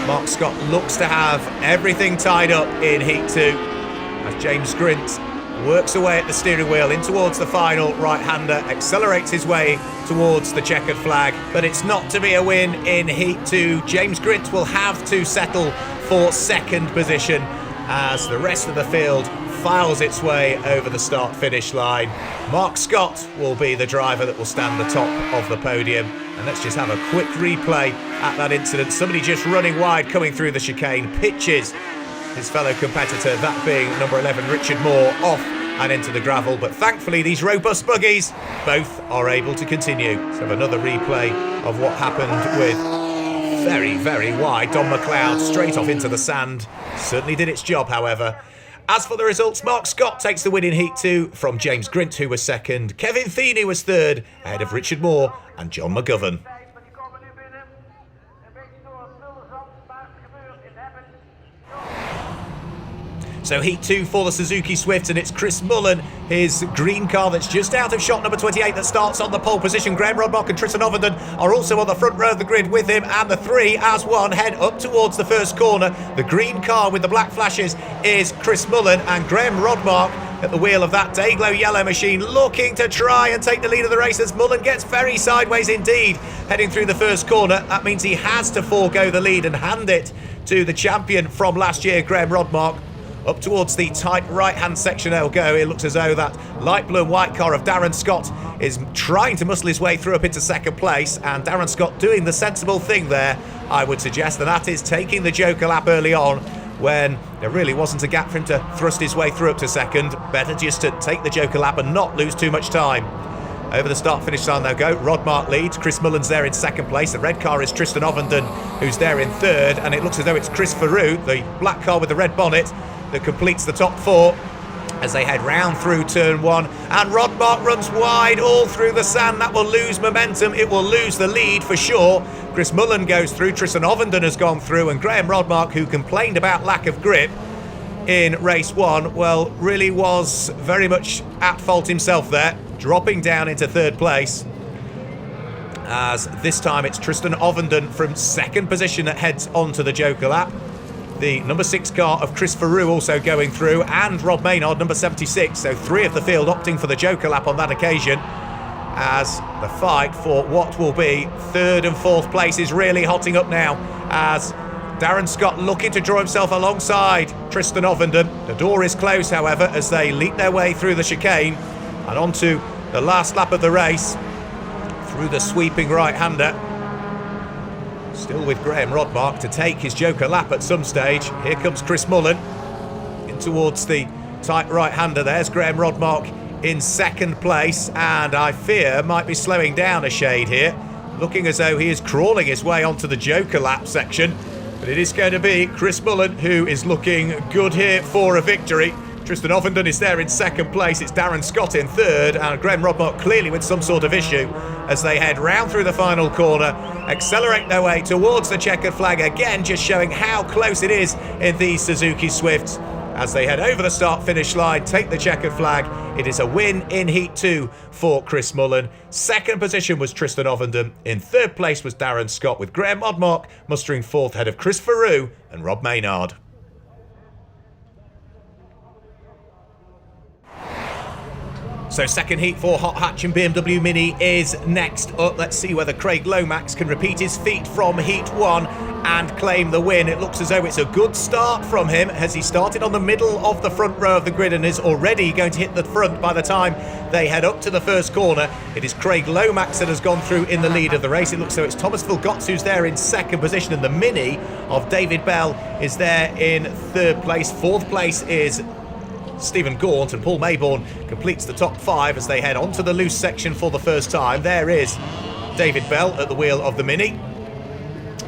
Mark Scott looks to have everything tied up in Heat 2 as James Grint works away at the steering wheel in towards the final right-hander, accelerates his way towards the checkered flag, but it's not to be a win in Heat 2. James Grint will have to settle for second position as the rest of the field files its way over the start-finish line. Mark Scott will be the driver that will stand atop of the podium. And let's just have a quick replay at that incident. Somebody just running wide coming through the chicane, pitches his fellow competitor, that being number 11 Richard Moore, off and into the gravel. But thankfully these robust buggies both are able to continue. So another replay of what happened with very, very wide Don McLeod straight off into the sand. Certainly did its job, however. As for the results, Mark Scott takes the win in Heat 2 from James Grint, who was second. Kevin Feeney was third, ahead of Richard Moore and John McGovern. So Heat 2 for the Suzuki Swift, and it's Chris Mullen, his green car that's just out of shot number 28 that starts on the pole position. Graham Rodmark and Tristan Ovenden are also on the front row of the grid with him, and the 3 as one head up towards the first corner. The green car with the black flashes is Chris Mullen, and Graham Rodmark at the wheel of that Dayglow yellow machine looking to try and take the lead of the race as Mullen gets very sideways indeed heading through the first corner. That means he has to forego the lead and hand it to the champion from last year, Graham Rodmark. Up towards the tight right-hand section they'll go. It looks as though that light blue and white car of Darren Scott is trying to muscle his way through up into second place, and Darren Scott doing the sensible thing there, I would suggest, and that is taking the Joker lap early on when there really wasn't a gap for him to thrust his way through up to second. Better just to take the Joker lap and not lose too much time. Over the start-finish line they'll go. Rodmark leads. Chris Mullen's there in second place. The red car is Tristan Ovenden, who's there in third, and it looks as though it's Chris Farou, the black car with the red bonnet, that completes the top 4 as they head round through turn 1. And Rodmark runs wide all through the sand. That will lose momentum. It will lose the lead for sure. Chris Mullen goes through. Tristan Ovenden has gone through. And Graham Rodmark, who complained about lack of grip in race 1, well, really was very much at fault himself there, dropping down into third place. As this time it's Tristan Ovenden from second position that heads onto the Joker lap. The number 6 car of Chris Farou also going through, and Rob Maynard, number 76. So 3 of the field opting for the Joker lap on that occasion, as the fight for what will be 3rd and 4th place is really hotting up now, as Darren Scott looking to draw himself alongside Tristan Ovenden. The door is closed, however, as they leap their way through the chicane and onto the last lap of the race through the sweeping right-hander. Still with Graham Rodmark to take his Joker lap at some stage. Here comes Chris Mullen in towards the tight right-hander. There's Graham Rodmark in second place, and I fear might be slowing down a shade here, looking as though he is crawling his way onto the Joker lap section. But it is going to be Chris Mullen who is looking good here for a victory. Tristan Ovenden is there in second place. It's Darren Scott in third, and Graham Rodmark clearly with some sort of issue as they head round through the final corner, accelerate their way towards the checkered flag, again just showing how close it is in these Suzuki Swifts. As they head over the start-finish line, take the checkered flag. It is a win in Heat 2 for Chris Mullen. Second position was Tristan Ovenden. In third place was Darren Scott, with Graham Rodmark mustering fourth ahead of Chris Farou and Rob Maynard. So second heat for Hot Hatch and BMW Mini is next up. Let's see whether Craig Lomax can repeat his feat from Heat 1 and claim the win. It looks as though it's a good start from him, as he started on the middle of the front row of the grid and is already going to hit the front by the time they head up to the first corner. It is Craig Lomax that has gone through in the lead of the race. It looks as though it's Thomas Vilgotz who's there in second position, and the Mini of David Bell is there in third place. Fourth place is Stephen Gaunt, and Paul Maybourne completes the top 5 as they head onto the loose section for the first time. There is David Bell at the wheel of the Mini,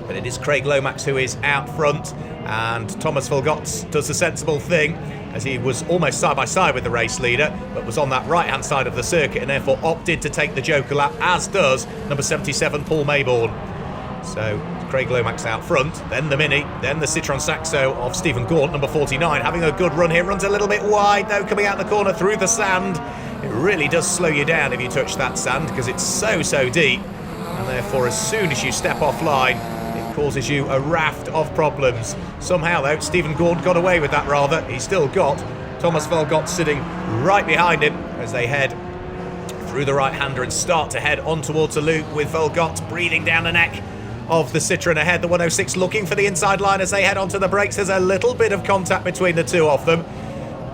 but it is Craig Lomax who is out front, and Thomas Vilgotz does the sensible thing as he was almost side by side with the race leader, but was on that right-hand side of the circuit and therefore opted to take the Joker lap, as does number 77, Paul Maybourne. So Craig Lomax out front, then the Mini, then the Citroën Saxo of Stephen Gaunt, number 49, having a good run here. Runs a little bit wide though, coming out the corner through the sand. It really does slow you down if you touch that sand, because it's so deep, and therefore as soon as you step offline, it causes you a raft of problems. Somehow though, Stephen Gaunt got away with that rather. He's still got Thomas Velgott sitting right behind him as they head through the right-hander and start to head on towards the loop, with Velgott breathing down the neck of the Citroën ahead. The 106 looking for the inside line as they head onto the brakes. There's a little bit of contact between the two of them.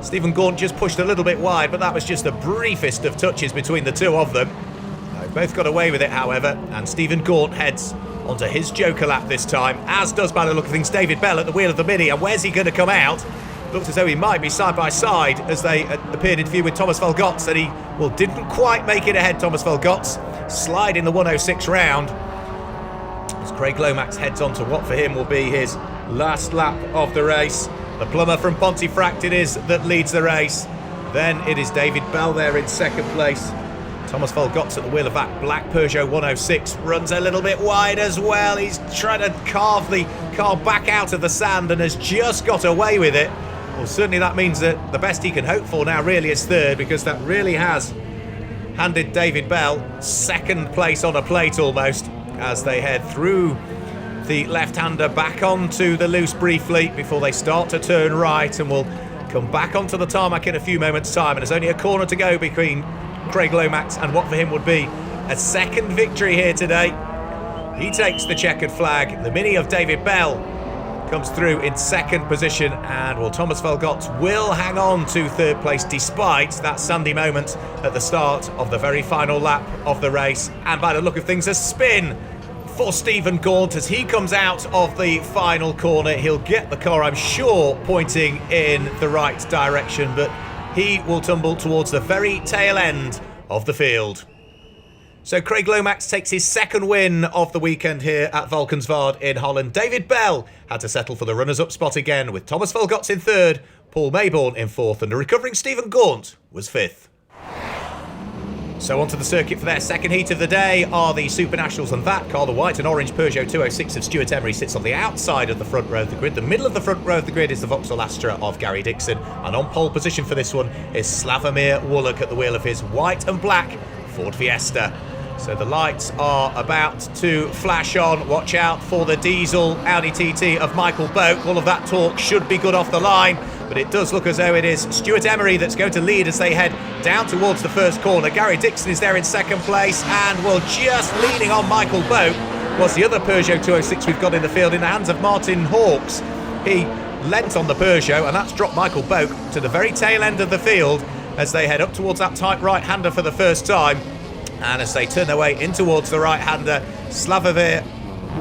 Stephen Gaunt just pushed a little bit wide, but that was just the briefest of touches between the two of them. They've both got away with it, however, and Stephen Gaunt heads onto his Joker lap this time, as does, by the look of things, David Bell at the wheel of the Mini. And where's he going to come out? Looks as though he might be side by side as they appeared in view with Thomas Velgott, and he, well, didn't quite make it ahead, Thomas Velgott, sliding the 106 round. As Craig Lomax heads on to what for him will be his last lap of the race. The plumber from Pontefract it is that leads the race. Then it is David Bell there in second place. Thomas Velgott's at the wheel of that black Peugeot 106. Runs a little bit wide as well. He's trying to carve the car back out of the sand and has just got away with it. Well, certainly that means that the best he can hope for now really is third, because that really has handed David Bell second place on a plate almost, as they head through the left-hander back onto the loose briefly before they start to turn right, and will come back onto the tarmac in a few moments' time. And there's only a corner to go between Craig Lomax and what for him would be a second victory here today. He takes the checkered flag. The Mini of David Bell comes through in second position, and well, Thomas Velgott will hang on to third place despite that sandy moment at the start of the very final lap of the race. And by the look of things, a spin for Stephen Gaunt as he comes out of the final corner. He'll get the car, I'm sure, pointing in the right direction, but he will tumble towards the very tail end of the field. So Craig Lomax takes his second win of the weekend here at Valkenswaard in Holland. David Bell had to settle for the runners-up spot again, with Thomas Velgott in third, Paul Maybourne in fourth, and the recovering Stephen Gaunt was fifth. So onto the circuit for their second heat of the day are the Supernationals, and that car, the white and orange Peugeot 206 of Stuart Emery, sits on the outside of the front row of the grid. The middle of the front row of the grid is the Vauxhall Astra of Gary Dixon, and on pole position for this one is Slavomir Woollach at the wheel of his white and black Ford Fiesta. So the lights are about to flash on. Watch out for the diesel Audi TT of Michael Boak. All of that talk should be good off the line, but it does look as though it is Stuart Emery that's going to lead as they head down towards the first corner. Gary Dixon is there in second place, and well, just leaning on Michael Boak was the other Peugeot 206 we've got in the field in the hands of Martin Hawks. He lent on the Peugeot, and that's dropped Michael Boak to the very tail end of the field as they head up towards that tight right-hander for the first time. And as they turn their way in towards the right-hander, Slavomir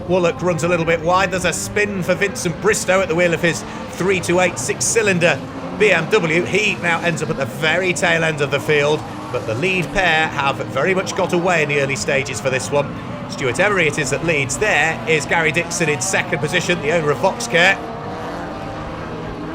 Woollach runs a little bit wide. There's a spin for Vincent Bristow at the wheel of his 328 six-cylinder BMW. He now ends up at the very tail end of the field, but the lead pair have very much got away in the early stages for this one. Stuart Emery it is that leads. There is Gary Dixon in second position, the owner of Voxcare.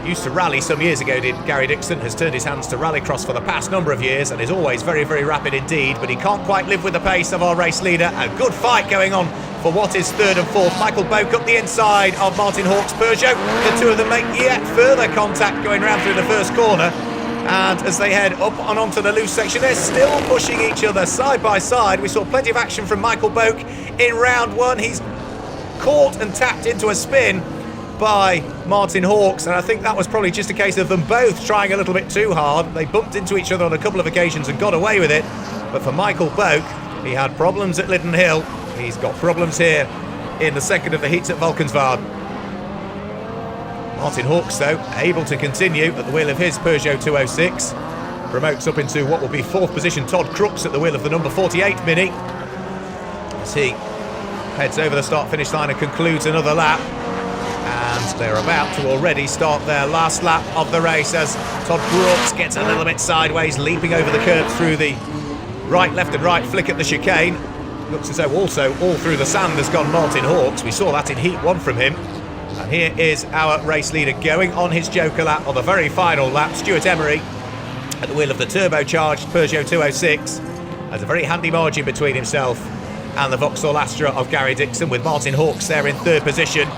Used to rally some years ago, did Gary Dixon, has turned his hands to Rallycross for the past number of years and is always very, very rapid indeed, but he can't quite live with the pace of our race leader. A good fight going on for what is third and fourth. Michael Boak up the inside of Martin Hawks' Peugeot. The two of them make yet further contact going round through the first corner, and as they head up and onto the loose section, they're still pushing each other side by side. We saw plenty of action from Michael Boak in round one. He's caught and tapped into a spin by Martin Hawks, and I think that was probably just a case of them both trying a little bit too hard. They bumped into each other on a couple of occasions and got away with it, but for Michael Boak, he had problems at Liddon Hill. He's got problems here in the second of the heats at Valkenswaard. Martin Hawks, though, able to continue at the wheel of his Peugeot 206. Promotes up into what will be fourth position Todd Crooks at the wheel of the number 48 Mini, as he heads over the start-finish line and concludes another lap. And they're about to already start their last lap of the race as Todd Brooks gets a little bit sideways, leaping over the curb through the right, left and right flick at the chicane. Looks as though also all through the sand has gone Martin Hawks. We saw that in Heat 1 from him. And here is our race leader going on his Joker lap on the very final lap. Stuart Emery at the wheel of the turbocharged Peugeot 206 has a very handy margin between himself and the Vauxhall Astra of Gary Dixon, with Martin Hawkes there in third position.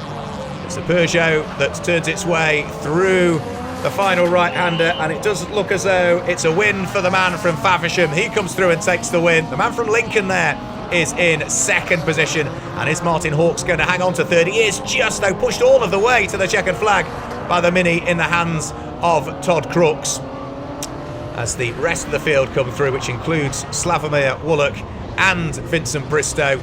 It's a Peugeot that turns its way through the final right-hander, and it does look as though it's a win for the man from Faversham. He comes through and takes the win. The man from Lincoln there is in second position, and is Martin Hawkes going to hang on to third? He is just, though, pushed all of the way to the checkered flag by the Mini in the hands of Todd Crooks, as the rest of the field come through, which includes Slavomir Woollach and Vincent Bristow.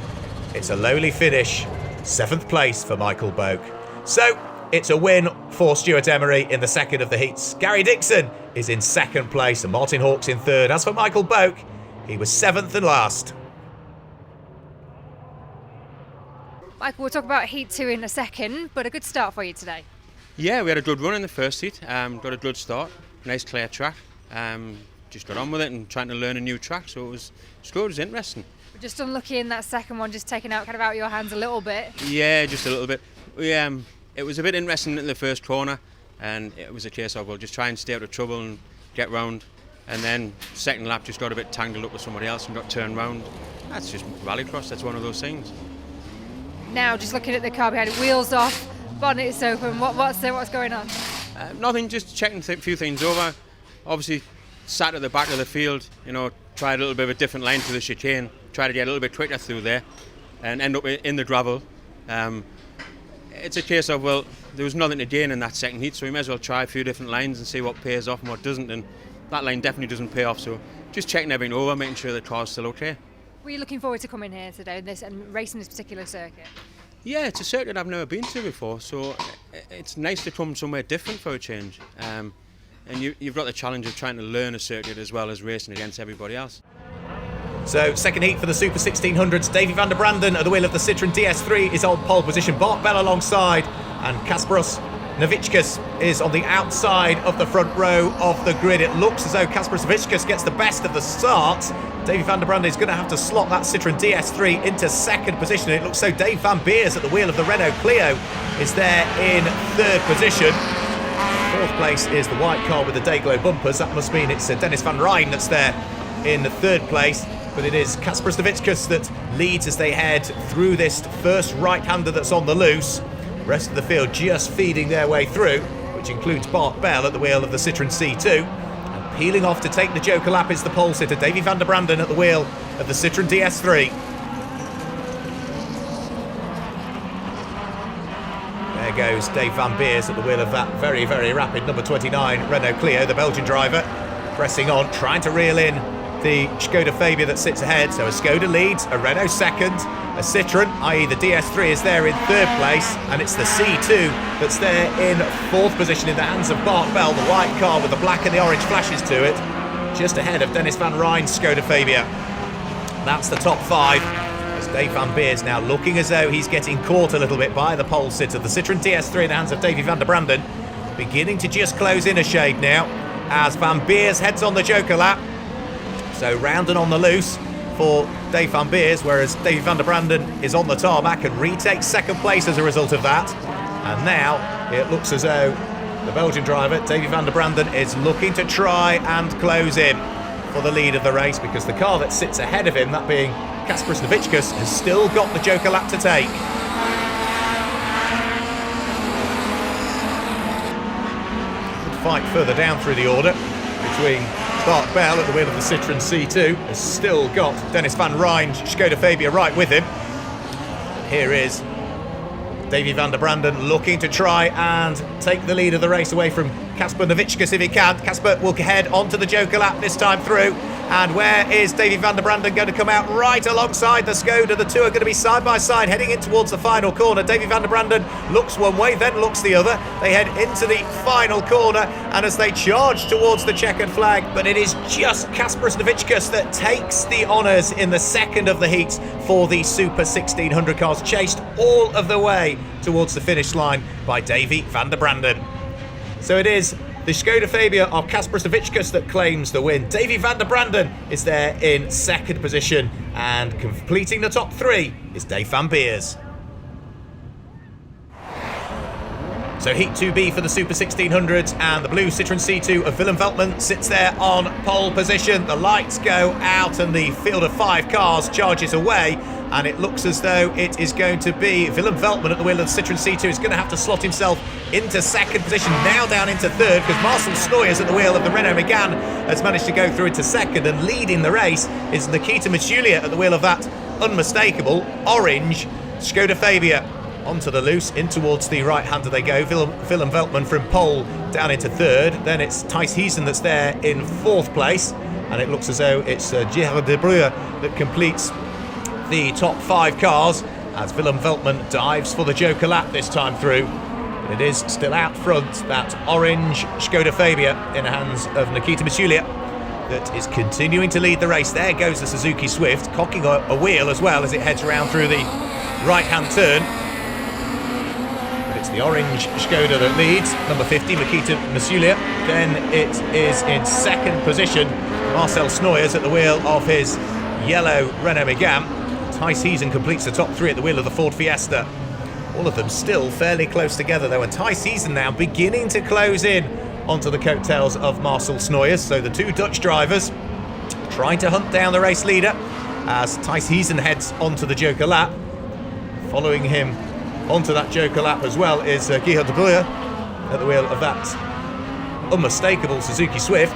It's a lowly finish, 7th place for Michael Boak. So it's a win for Stuart Emery in the second of the heats. Gary Dixon is in second place and Martin Hawkes in third. As for Michael Boak, he was 7th and last. Michael, we'll talk about Heat 2 in a second, but a good start for you today. Yeah, we had a good run in the first heat, got a good start, nice clear track, just got on with it and trying to learn a new track, so it was good, it was interesting. We're just unlucky in that second one, just taken out kind of out of your hands a little bit. Yeah, just a little bit. It was a bit interesting in the first corner, and it was a case of, well, just try and stay out of trouble and get round, and then second lap just got a bit tangled up with somebody else and got turned round. That's just Rallycross, that's one of those things. Now, just looking at the car behind it, wheels off, bonnet is open. What's going on? Nothing, just checking a few things over. Obviously, sat at the back of the field, tried a little bit of a different line to the chicane, tried to get a little bit quicker through there, and end up in the gravel. It's a case of, well, there was nothing to gain in that second heat, so we may as well try a few different lines and see what pays off and what doesn't, and that line definitely doesn't pay off, so just checking everything over, making sure the car's still okay. Were you looking forward to coming here today and racing this particular circuit? Yeah, it's a circuit I've never been to before, so it's nice to come somewhere different for a change. And you've got the challenge of trying to learn a circuit as well as racing against everybody else. So, second heat for the Super 1600s. Davy van der Branden at the wheel of the Citroen DS3 is on pole position. Bart Bell alongside, and Kasparos Novickas is on the outside of the front row of the grid. It looks as though Kasparos Novickas gets the best of the start. Davy van der Branden is going to have to slot that Citroen DS3 into second position. It looks so Dave van Beers at the wheel of the Renault Clio is there in third position. Fourth place is the white car with the Dayglow bumpers. That must mean it's Dennis van Rijn that's there in the third place. But it is Kasparos Novickas that leads as they head through this first right-hander that's on the loose. The rest of the field just feeding their way through, which includes Bart Bell at the wheel of the Citroen C2. And peeling off to take the Joker lap is the pole sitter, Davy van der Branden at the wheel of the Citroen DS3. There goes Dave van Beers at the wheel of that very, very rapid number 29 Renault Clio, the Belgian driver, pressing on, trying to reel in the Skoda Fabia that sits ahead. So a Skoda leads, a Renault second, a Citroen, i.e. the DS3 is there in third place, and it's the C2 that's there in fourth position in the hands of Bart Bell, the white car with the black and the orange flashes to it, just ahead of Dennis van Rijn's Skoda Fabia. That's the top five, as Dave van Beers now looking as though he's getting caught a little bit by the pole sitter. The Citroen DS3 in the hands of Davy van der Branden, beginning to just close in a shade now, as Van Beers heads on the Joker lap. So round and on the loose for Dave van Beers, whereas Davy van der Branden is on the tarmac and retakes second place as a result of that. And now it looks as though the Belgian driver, Davy van der Branden, is looking to try and close in for the lead of the race, because the car that sits ahead of him, that being Kasparos Novickas, has still got the Joker lap to take. Good fight further down through the order between Bart Bell at the wheel of the Citroen C2 has still got Dennis van Rijn's Skoda Fabia right with him. Here is Davy van der Branden looking to try and take the lead of the race away from Kasper Novickas if he can. Kasper will head onto the Joker lap this time through. And where is Davy van der Branden going to come out? Right alongside the Skoda. The two are going to be side by side heading in towards the final corner. Davy van der Branden looks one way, then looks the other. They head into the final corner, and as they charge towards the checkered flag, but it is just Kasparos Novickas that takes the honours in the second of the heats for the Super 1600 cars, chased all of the way towards the finish line by Davy van der Branden. So it is the Skoda Fabia of Kasparos Novickas that claims the win. Davy van der Branden is there in second position, and completing the top three is Dave van Beers. So Heat 2B for the Super 1600s, and the blue Citroen C2 of Willem Veltman sits there on pole position. The lights go out and the field of 5 cars charges away, and it looks as though it is going to be Willem Veltman at the wheel of the Citroen C2. He's going to have to slot himself into second position, now down into third, because Marcel Snoyers at the wheel of the Renault Megane has managed to go through into second, and leading the race is Nikita Masulia at the wheel of that unmistakable orange Skoda Fabia. Onto the loose, in towards the right-hander they go. Willem Veltman from pole down into third. Then it's Thijs Heesen that's there in fourth place. And it looks as though it's Gerard de Bruyne that completes the top 5 cars as Willem Veltman dives for the Joker lap this time through. It is still out front, that orange Skoda Fabia in the hands of Nikita Masulia that is continuing to lead the race. There goes the Suzuki Swift, cocking a wheel as well as it heads around through the right-hand turn. It's the orange Skoda that leads, number 50, Nikita Masulia. Then it is in second position, Marcel Snoyers at the wheel of his yellow Renault Megane. Thijs Heesen completes the top 3 at the wheel of the Ford Fiesta. All of them still fairly close together though, and Thijs Heesen now beginning to close in onto the coattails of Marcel Snoyers. So the 2 Dutch drivers trying to hunt down the race leader as Thijs Heesen heads onto the Joker lap. Following him onto that Joker lap as well is Gerard de Bruyne at the wheel of that unmistakable Suzuki Swift.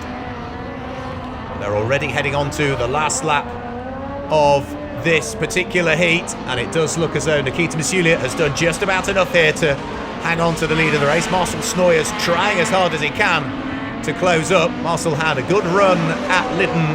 They're already heading on to the last lap of this particular heat, and it does look as though Nikita Masulia has done just about enough here to hang on to the lead of the race. Marcel Snoyers trying as hard as he can to close up. Marcel had a good run at Lyden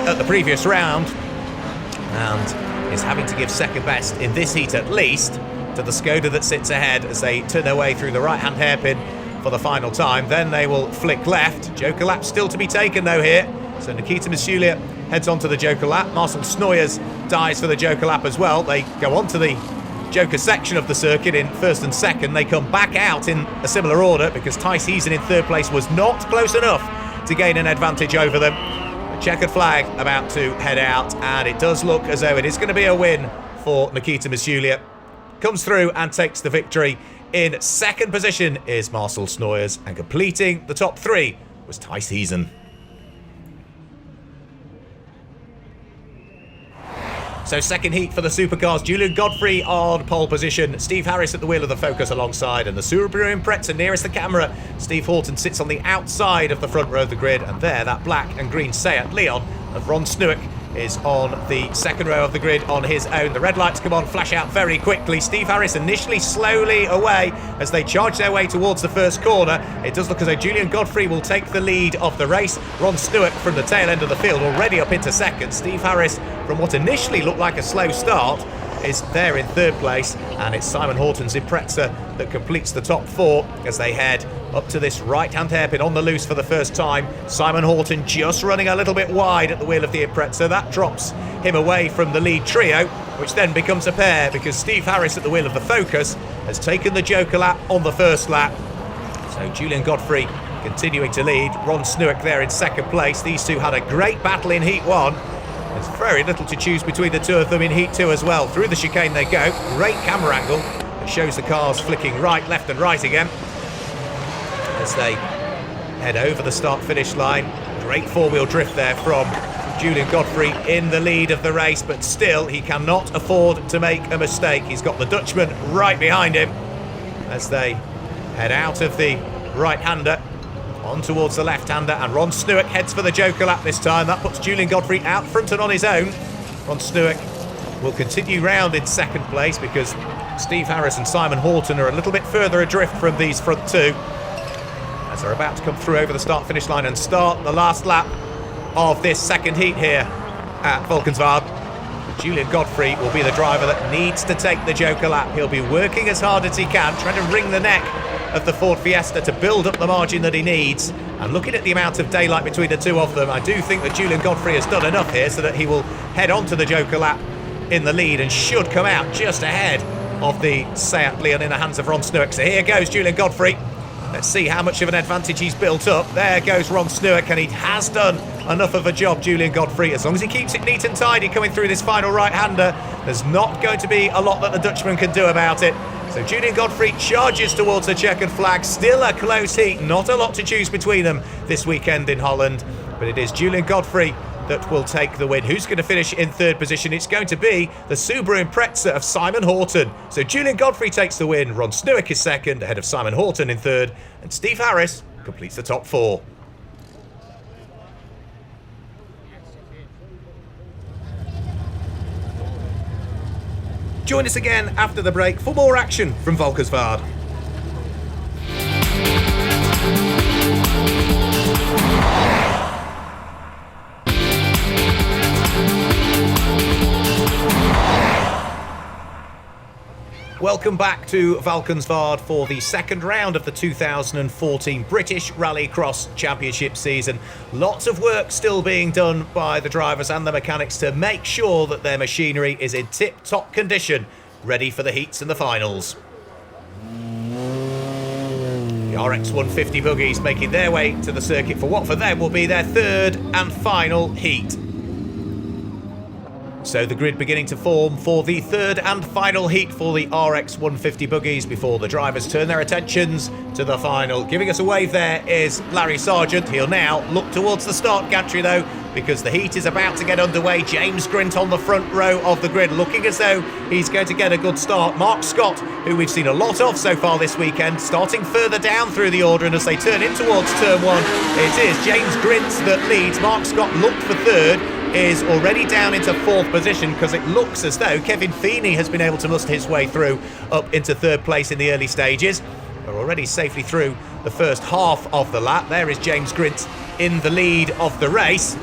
at the previous round and is having to give second best in this heat at least to the Skoda that sits ahead as they turn their way through the right-hand hairpin for the final time. Then they will flick left. Joker lap still to be taken though here. So Nikita Masulia heads on to the Joker lap. Marcel Snoyers dives for the Joker lap as well. They go on to the Joker section of the circuit in first and second. They come back out in a similar order because Thijs Heesen in third place was not close enough to gain an advantage over them. The checkered flag about to head out, and it does look as though it is going to be a win for Nikita Masulia. Comes through and takes the victory. In second position is Marcel Snoyers, and completing the top 3 was Thijs Heesen. So second heat for the Supercars, Julian Godfrey on pole position, Steve Harris at the wheel of the Focus alongside, and the Subaru Impreza nearest the camera. Steve Horton sits on the outside of the front row of the grid, and there that black and green Seat Leon of Ron Snuik is on the second row of the grid on his own. The red lights come on, flash out very quickly. Steve Harris initially slowly away as they charge their way towards the first corner. It does look as though Julian Godfrey will take the lead of the race. Ron Snuik from the tail end of the field already up into second. Steve Harris, from what initially looked like a slow start, is there in third place, and it's Simon Horton's Impreza that completes the top 4 as they head up to this right-hand hairpin on the loose for the first time. Simon Horton just running a little bit wide at the wheel of the Impreza. That drops him away from the lead trio, which then becomes a pair because Steve Harris at the wheel of the Focus has taken the Joker lap on the first lap. So Julian Godfrey continuing to lead. Ron Snuik there in second place. These two had a great battle in Heat 1. There's very little to choose between the two of them in Heat 2 as well. Through the chicane they go. Great camera angle. It shows the cars flicking right, left and right again as they head over the start-finish line. Great four-wheel drift there from Julian Godfrey in the lead of the race, but still he cannot afford to make a mistake. He's got the Dutchman right behind him as they head out of the right-hander on towards the left-hander, and Ron Snuik heads for the Joker lap this time. That puts Julian Godfrey out front and on his own. Ron Snuik will continue round in second place because Steve Harris and Simon Horton are a little bit further adrift from these front two as they're about to come through over the start-finish line and start the last lap of this second heat here at Valkenswaard. Julian Godfrey will be the driver that needs to take the Joker lap. He'll be working as hard as he can, trying to wring the neck of the Ford Fiesta to build up the margin that he needs. And looking at the amount of daylight between the two of them, I do think that Julian Godfrey has done enough here so that he will head on to the Joker lap in the lead and should come out just ahead of the Seat Leon in the hands of Ron Snuik. So here goes Julian Godfrey. Let's see how much of an advantage he's built up. There goes Ron Snuik, and he has done enough of a job, Julian Godfrey. As long as he keeps it neat and tidy coming through this final right-hander, there's not going to be a lot that the Dutchman can do about it. So Julian Godfrey charges towards the checkered flag. Still a close heat, not a lot to choose between them this weekend in Holland. But it is Julian Godfrey that will take the win. Who's going to finish in third position? It's going to be the Subaru Impreza of Simon Horton. So Julian Godfrey takes the win. Ron Snewick is second, ahead of Simon Horton in third. And Steve Harris completes the top four. Join us again after the break for more action from Valkenswaard. Welcome back to Valkenswaard for the second round of the 2014 British Rallycross Championship season. Lots of work still being done by the drivers and the mechanics to make sure that their machinery is in tip-top condition, ready for the heats and the finals. The RX150 buggies making their way to the circuit for what for them will be their third and final heat. So the grid beginning to form for the third and final heat for the RX150 buggies before the drivers turn their attentions to the final. Giving us a wave there is Larry Sargent. He'll now look towards the start gantry though, because the heat is about to get underway. James Grint on the front row of the grid, looking as though he's going to get a good start. Mark Scott, who we've seen a lot of so far this weekend, starting further down through the order, and as they turn in towards turn one, it is James Grint that leads. Mark Scott looked for third, is already down into fourth position because it looks as though Kevin Feeney has been able to muster his way through up into third place in the early stages. They're already safely through the first half of the lap. There is James Grint in the lead of the race.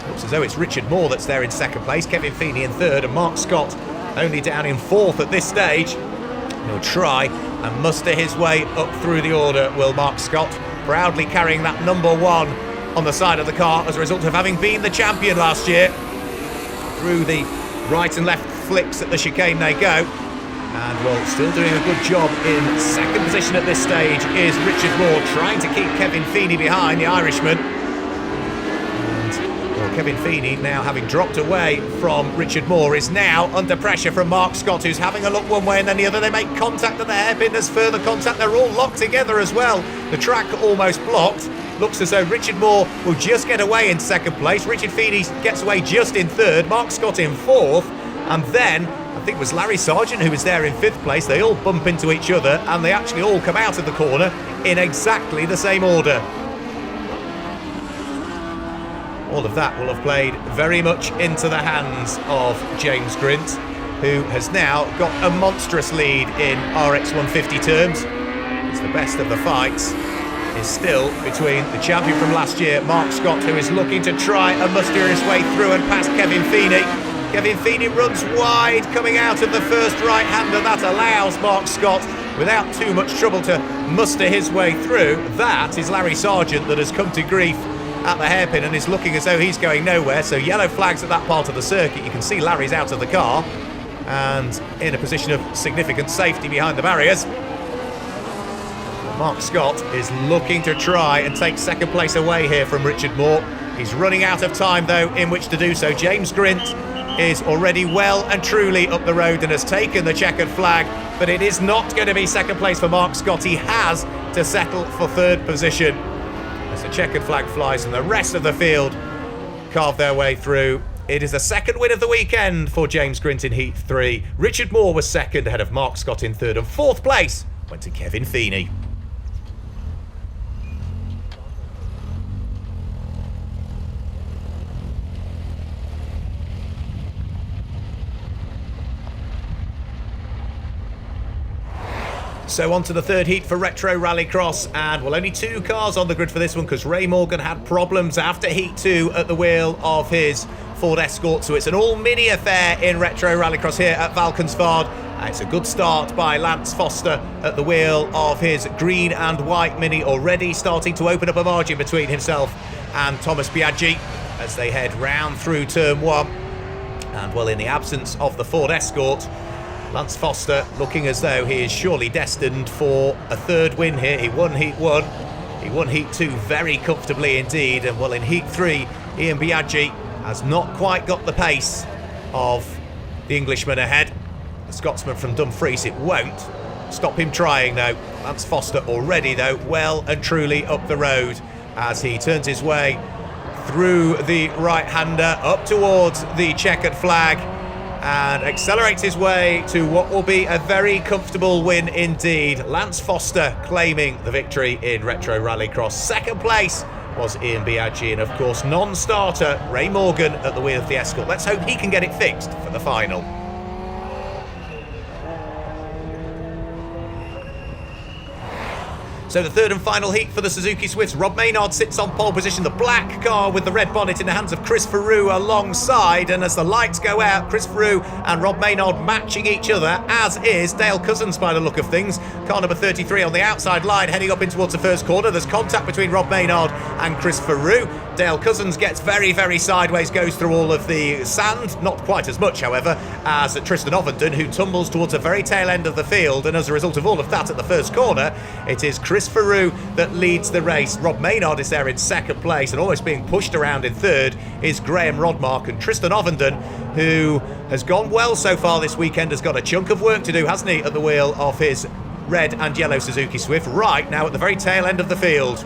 Looks as though it's Richard Moore that's there in second place, Kevin Feeney in third, and Mark Scott only down in fourth at this stage. He'll try and muster his way up through the order, will Mark Scott, proudly carrying that number one on the side of the car as a result of having been the champion last year. Through the right and left flicks at the chicane they go, and well, still doing a good job in second position at this stage is Richard Moore, trying to keep Kevin Feeney behind, the Irishman. And well, Kevin Feeney, now having dropped away from Richard Moore, is now under pressure from Mark Scott, who's having a look one way and then the other. They make contact at the hairpin, there's further contact, they're all locked together as well. The track almost blocked. Looks as though Richard Moore will just get away in second place. Richard Feeney gets away just in third. Mark Scott in fourth. And then, I think it was Larry Sargent who was there in fifth place. They all bump into each other and they actually all come out of the corner in exactly the same order. All of that will have played very much into the hands of James Grint, who has now got a monstrous lead in RX150 terms. It's the best of the fights is still between the champion from last year, Mark Scott, who is looking to try and muster his way through and past Kevin Feeney. Kevin Feeney runs wide coming out of the first right-hander. That allows Mark Scott, without too much trouble, to muster his way through. That is Larry Sargent that has come to grief at the hairpin and is looking as though he's going nowhere. So yellow flags at that part of the circuit. You can see Larry's out of the car and in a position of significant safety behind the barriers. Mark Scott is looking to try and take second place away here from Richard Moore. He's running out of time though in which to do so. James Grint is already well and truly up the road and has taken the checkered flag, but it is not going to be second place for Mark Scott. He has to settle for third position as the checkered flag flies and the rest of the field carve their way through. It is the second win of the weekend for James Grint in Heat 3. Richard Moore was second ahead of Mark Scott in third, and fourth place went to Kevin Feeney. So on to the third heat for Retro Rallycross, and well, only two cars on the grid for this one because Ray Morgan had problems after Heat 2 at the wheel of his Ford Escort, so it's an all-mini affair in Retro Rallycross here at Valkenswaard. It's a good start by Lance Foster at the wheel of his green and white Mini, already starting to open up a margin between himself and Thomas Biaggi as they head round through turn one. And well, in the absence of the Ford Escort, Lance Foster looking as though he is surely destined for a third win here. He won Heat 1, he won Heat 2 very comfortably indeed, and well, in Heat 3, Ian Biaggi has not quite got the pace of the Englishman ahead. The Scotsman from Dumfries, it won't stop him trying though. Lance Foster already though well and truly up the road as he turns his way through the right-hander up towards the checkered flag and accelerates his way to what will be a very comfortable win indeed. Lance Foster claiming the victory in Retro Rallycross. Second place was Ian Biaggi, and of course non-starter Ray Morgan at the wheel of the Escort. Let's hope he can get it fixed for the final. So the third and final heat for the Suzuki Swifts. Rob Maynard sits on pole position, the black car with the red bonnet in the hands of Chris Farrew alongside, and as the lights go out, Chris Farrew and Rob Maynard matching each other, as is Dale Cousins by the look of things. Car number 33 on the outside line heading up in towards the first corner. There's contact between Rob Maynard and Chris Farrew. Dale Cousins gets very, very sideways, goes through all of the sand, not quite as much, however, as Tristan Ovenden, who tumbles towards the very tail end of the field, and as a result of all of that at the first corner, it is Chris Farrew that leads the race. Rob Maynard is there in second place, and almost being pushed around in third is Graham Rodmark, and Tristan Ovenden, who has gone well so far this weekend, has got a chunk of work to do, hasn't he, at the wheel of his red and yellow Suzuki Swift, right now at the very tail end of the field.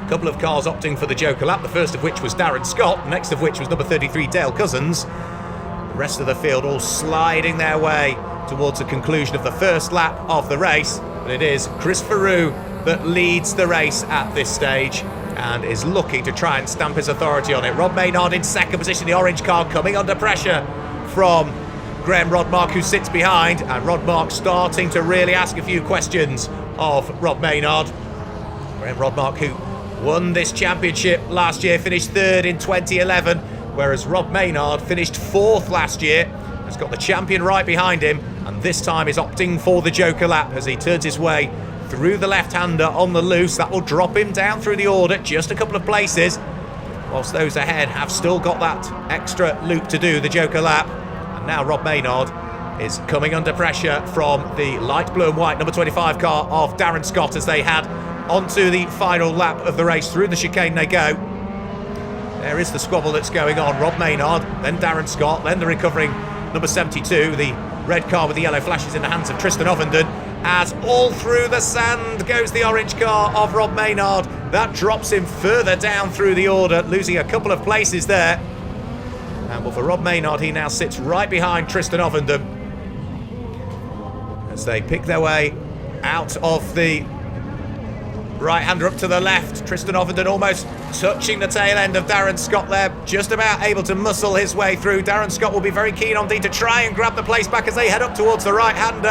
A couple of cars opting for the Joker lap, the first of which was Darren Scott, next of which was number 33 Dale Cousins. The rest of the field all sliding their way towards the conclusion of the first lap of the race, but it is Chris Farrew that leads the race at this stage and is looking to try and stamp his authority on it. Rob Maynard in second position, the orange car coming under pressure from Graham Rodmark, who sits behind, and Rodmark starting to really ask a few questions of Rob Maynard. Graham Rodmark, who won this championship last year, finished third in 2011, whereas Rob Maynard finished fourth last year, has got the champion right behind him, and this time is opting for the Joker lap as he turns his way through the left-hander on the loose. That will drop him down through the order just a couple of places, whilst those ahead have still got that extra loop to do, the Joker lap. And now Rob Maynard is coming under pressure from the light blue and white number 25 car of Darren Scott as they head onto the final lap of the race. Through the chicane they go. There is the squabble that's going on. Rob Maynard, then Darren Scott, then the recovering number 72, the red car with the yellow flashes in the hands of Tristan Ovenden, as all through the sand goes the orange car of Rob Maynard. That drops him further down through the order, losing a couple of places there. And well, for Rob Maynard, he now sits right behind Tristan Ovenden as they pick their way out of the right-hander up to the left. Tristan Ovenden almost touching the tail end of Darren Scott there, just about able to muscle his way through. Darren Scott will be very keen on to try and grab the place back as they head up towards the right-hander,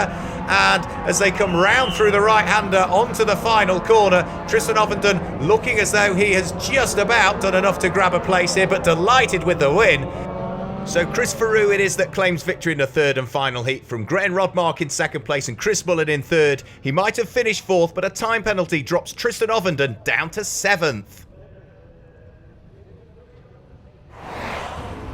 and as they come round through the right-hander onto the final corner, Tristan Ovenden looking as though he has just about done enough to grab a place here, but delighted with the win. So Chris Farrew it is that claims victory in the third and final heat from Graham Rodmark in second place and Chris Mullen in third. He might have finished fourth, but a time penalty drops Tristan Ovenden down to seventh.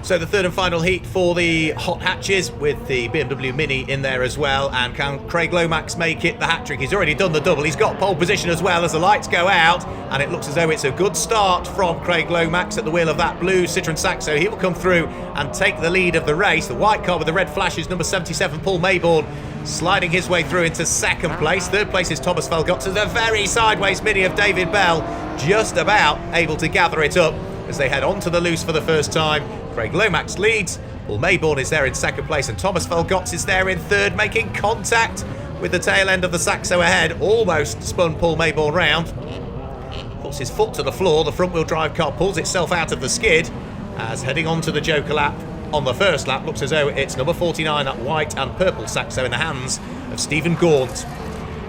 So the third and final heat for the hot hatches with the BMW Mini in there as well. And can Craig Lomax make it the hat-trick? He's already done the double. He's got pole position as well as the lights go out. And it looks as though it's a good start from Craig Lomax at the wheel of that blue Citroen Saxo. He will come through and take the lead of the race. The white car with the red flashes, number 77, Paul Maybourne, sliding his way through into second place. Third place is Thomas Felgott. To the very sideways Mini of David Bell, just about able to gather it up as they head onto the loose for the first time. Craig Lomax leads, Paul Maybourne is there in second place, and Thomas Felgott is there in third, making contact with the tail end of the Saxo ahead. Almost spun Paul Maybourne round. Puts his foot to the floor, the front wheel drive car pulls itself out of the skid as heading onto the Joker lap on the first lap. Looks as though it's number 49, that white and purple Saxo in the hands of Stephen Gaunt.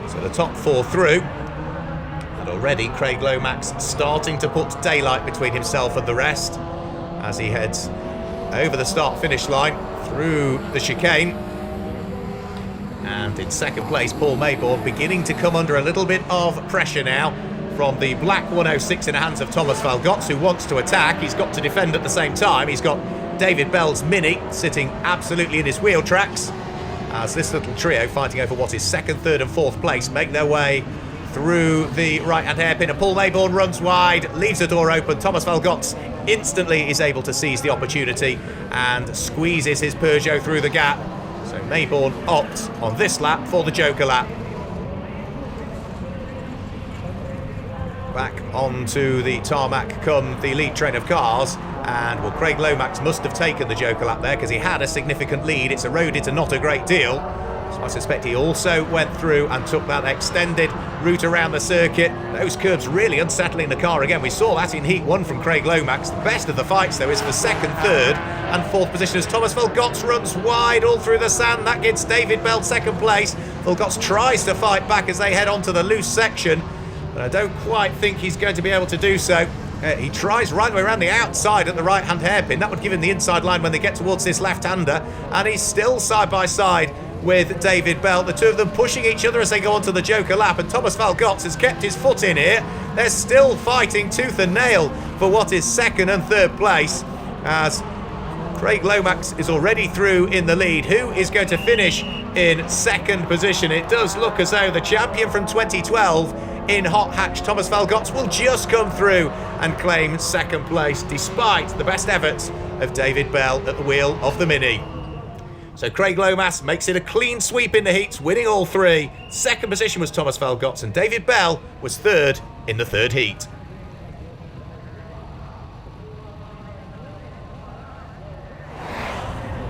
So the top four through. And already Craig Lomax starting to put daylight between himself and the rest as he heads over the start-finish line through the chicane. And in second place, Paul Maybourne beginning to come under a little bit of pressure now from the black 106 in the hands of Thomas Felgott, who wants to attack. He's got to defend at the same time. He's got David Bell's Mini sitting absolutely in his wheel tracks as this little trio fighting over what is second, third and fourth place make their way through the right-hand hairpin. And Paul Maybourne runs wide, leaves the door open. Thomas Felgott instantly is able to seize the opportunity and squeezes his Peugeot through the gap. So Maybourne opts on this lap for the Joker lap. Back onto the tarmac come the lead train of cars, and well, Craig Lomax must have taken the Joker lap there because he had a significant lead. It's eroded to not a great deal, so I suspect he also went through and took that extended route around the circuit. Those curbs really unsettling the car again. We saw that in Heat 1 from Craig Lomax. The best of the fights though is for second, third and fourth position as Thomas Valkenswaard runs wide all through the sand. That gets David Bell second place. Valkenswaard tries to fight back as they head onto the loose section, but I don't quite think he's going to be able to do so. He tries right the way around the outside at the right-hand hairpin. That would give him the inside line when they get towards this left-hander. And he's still side by side with David Bell. The two of them pushing each other as they go onto the Joker lap. And Thomas Valkenswaard has kept his foot in here. They're still fighting tooth and nail for what is second and third place, as Craig Lomax is already through in the lead. Who is going to finish in second position? It does look as though the champion from 2012 in hot hatch, Thomas Valkenswaard, will just come through and claim second place, despite the best efforts of David Bell at the wheel of the Mini. So Craig Lomax makes it a clean sweep in the heats, winning all three. Second position was Thomas Valkenswaard, and David Bell was third in the third heat.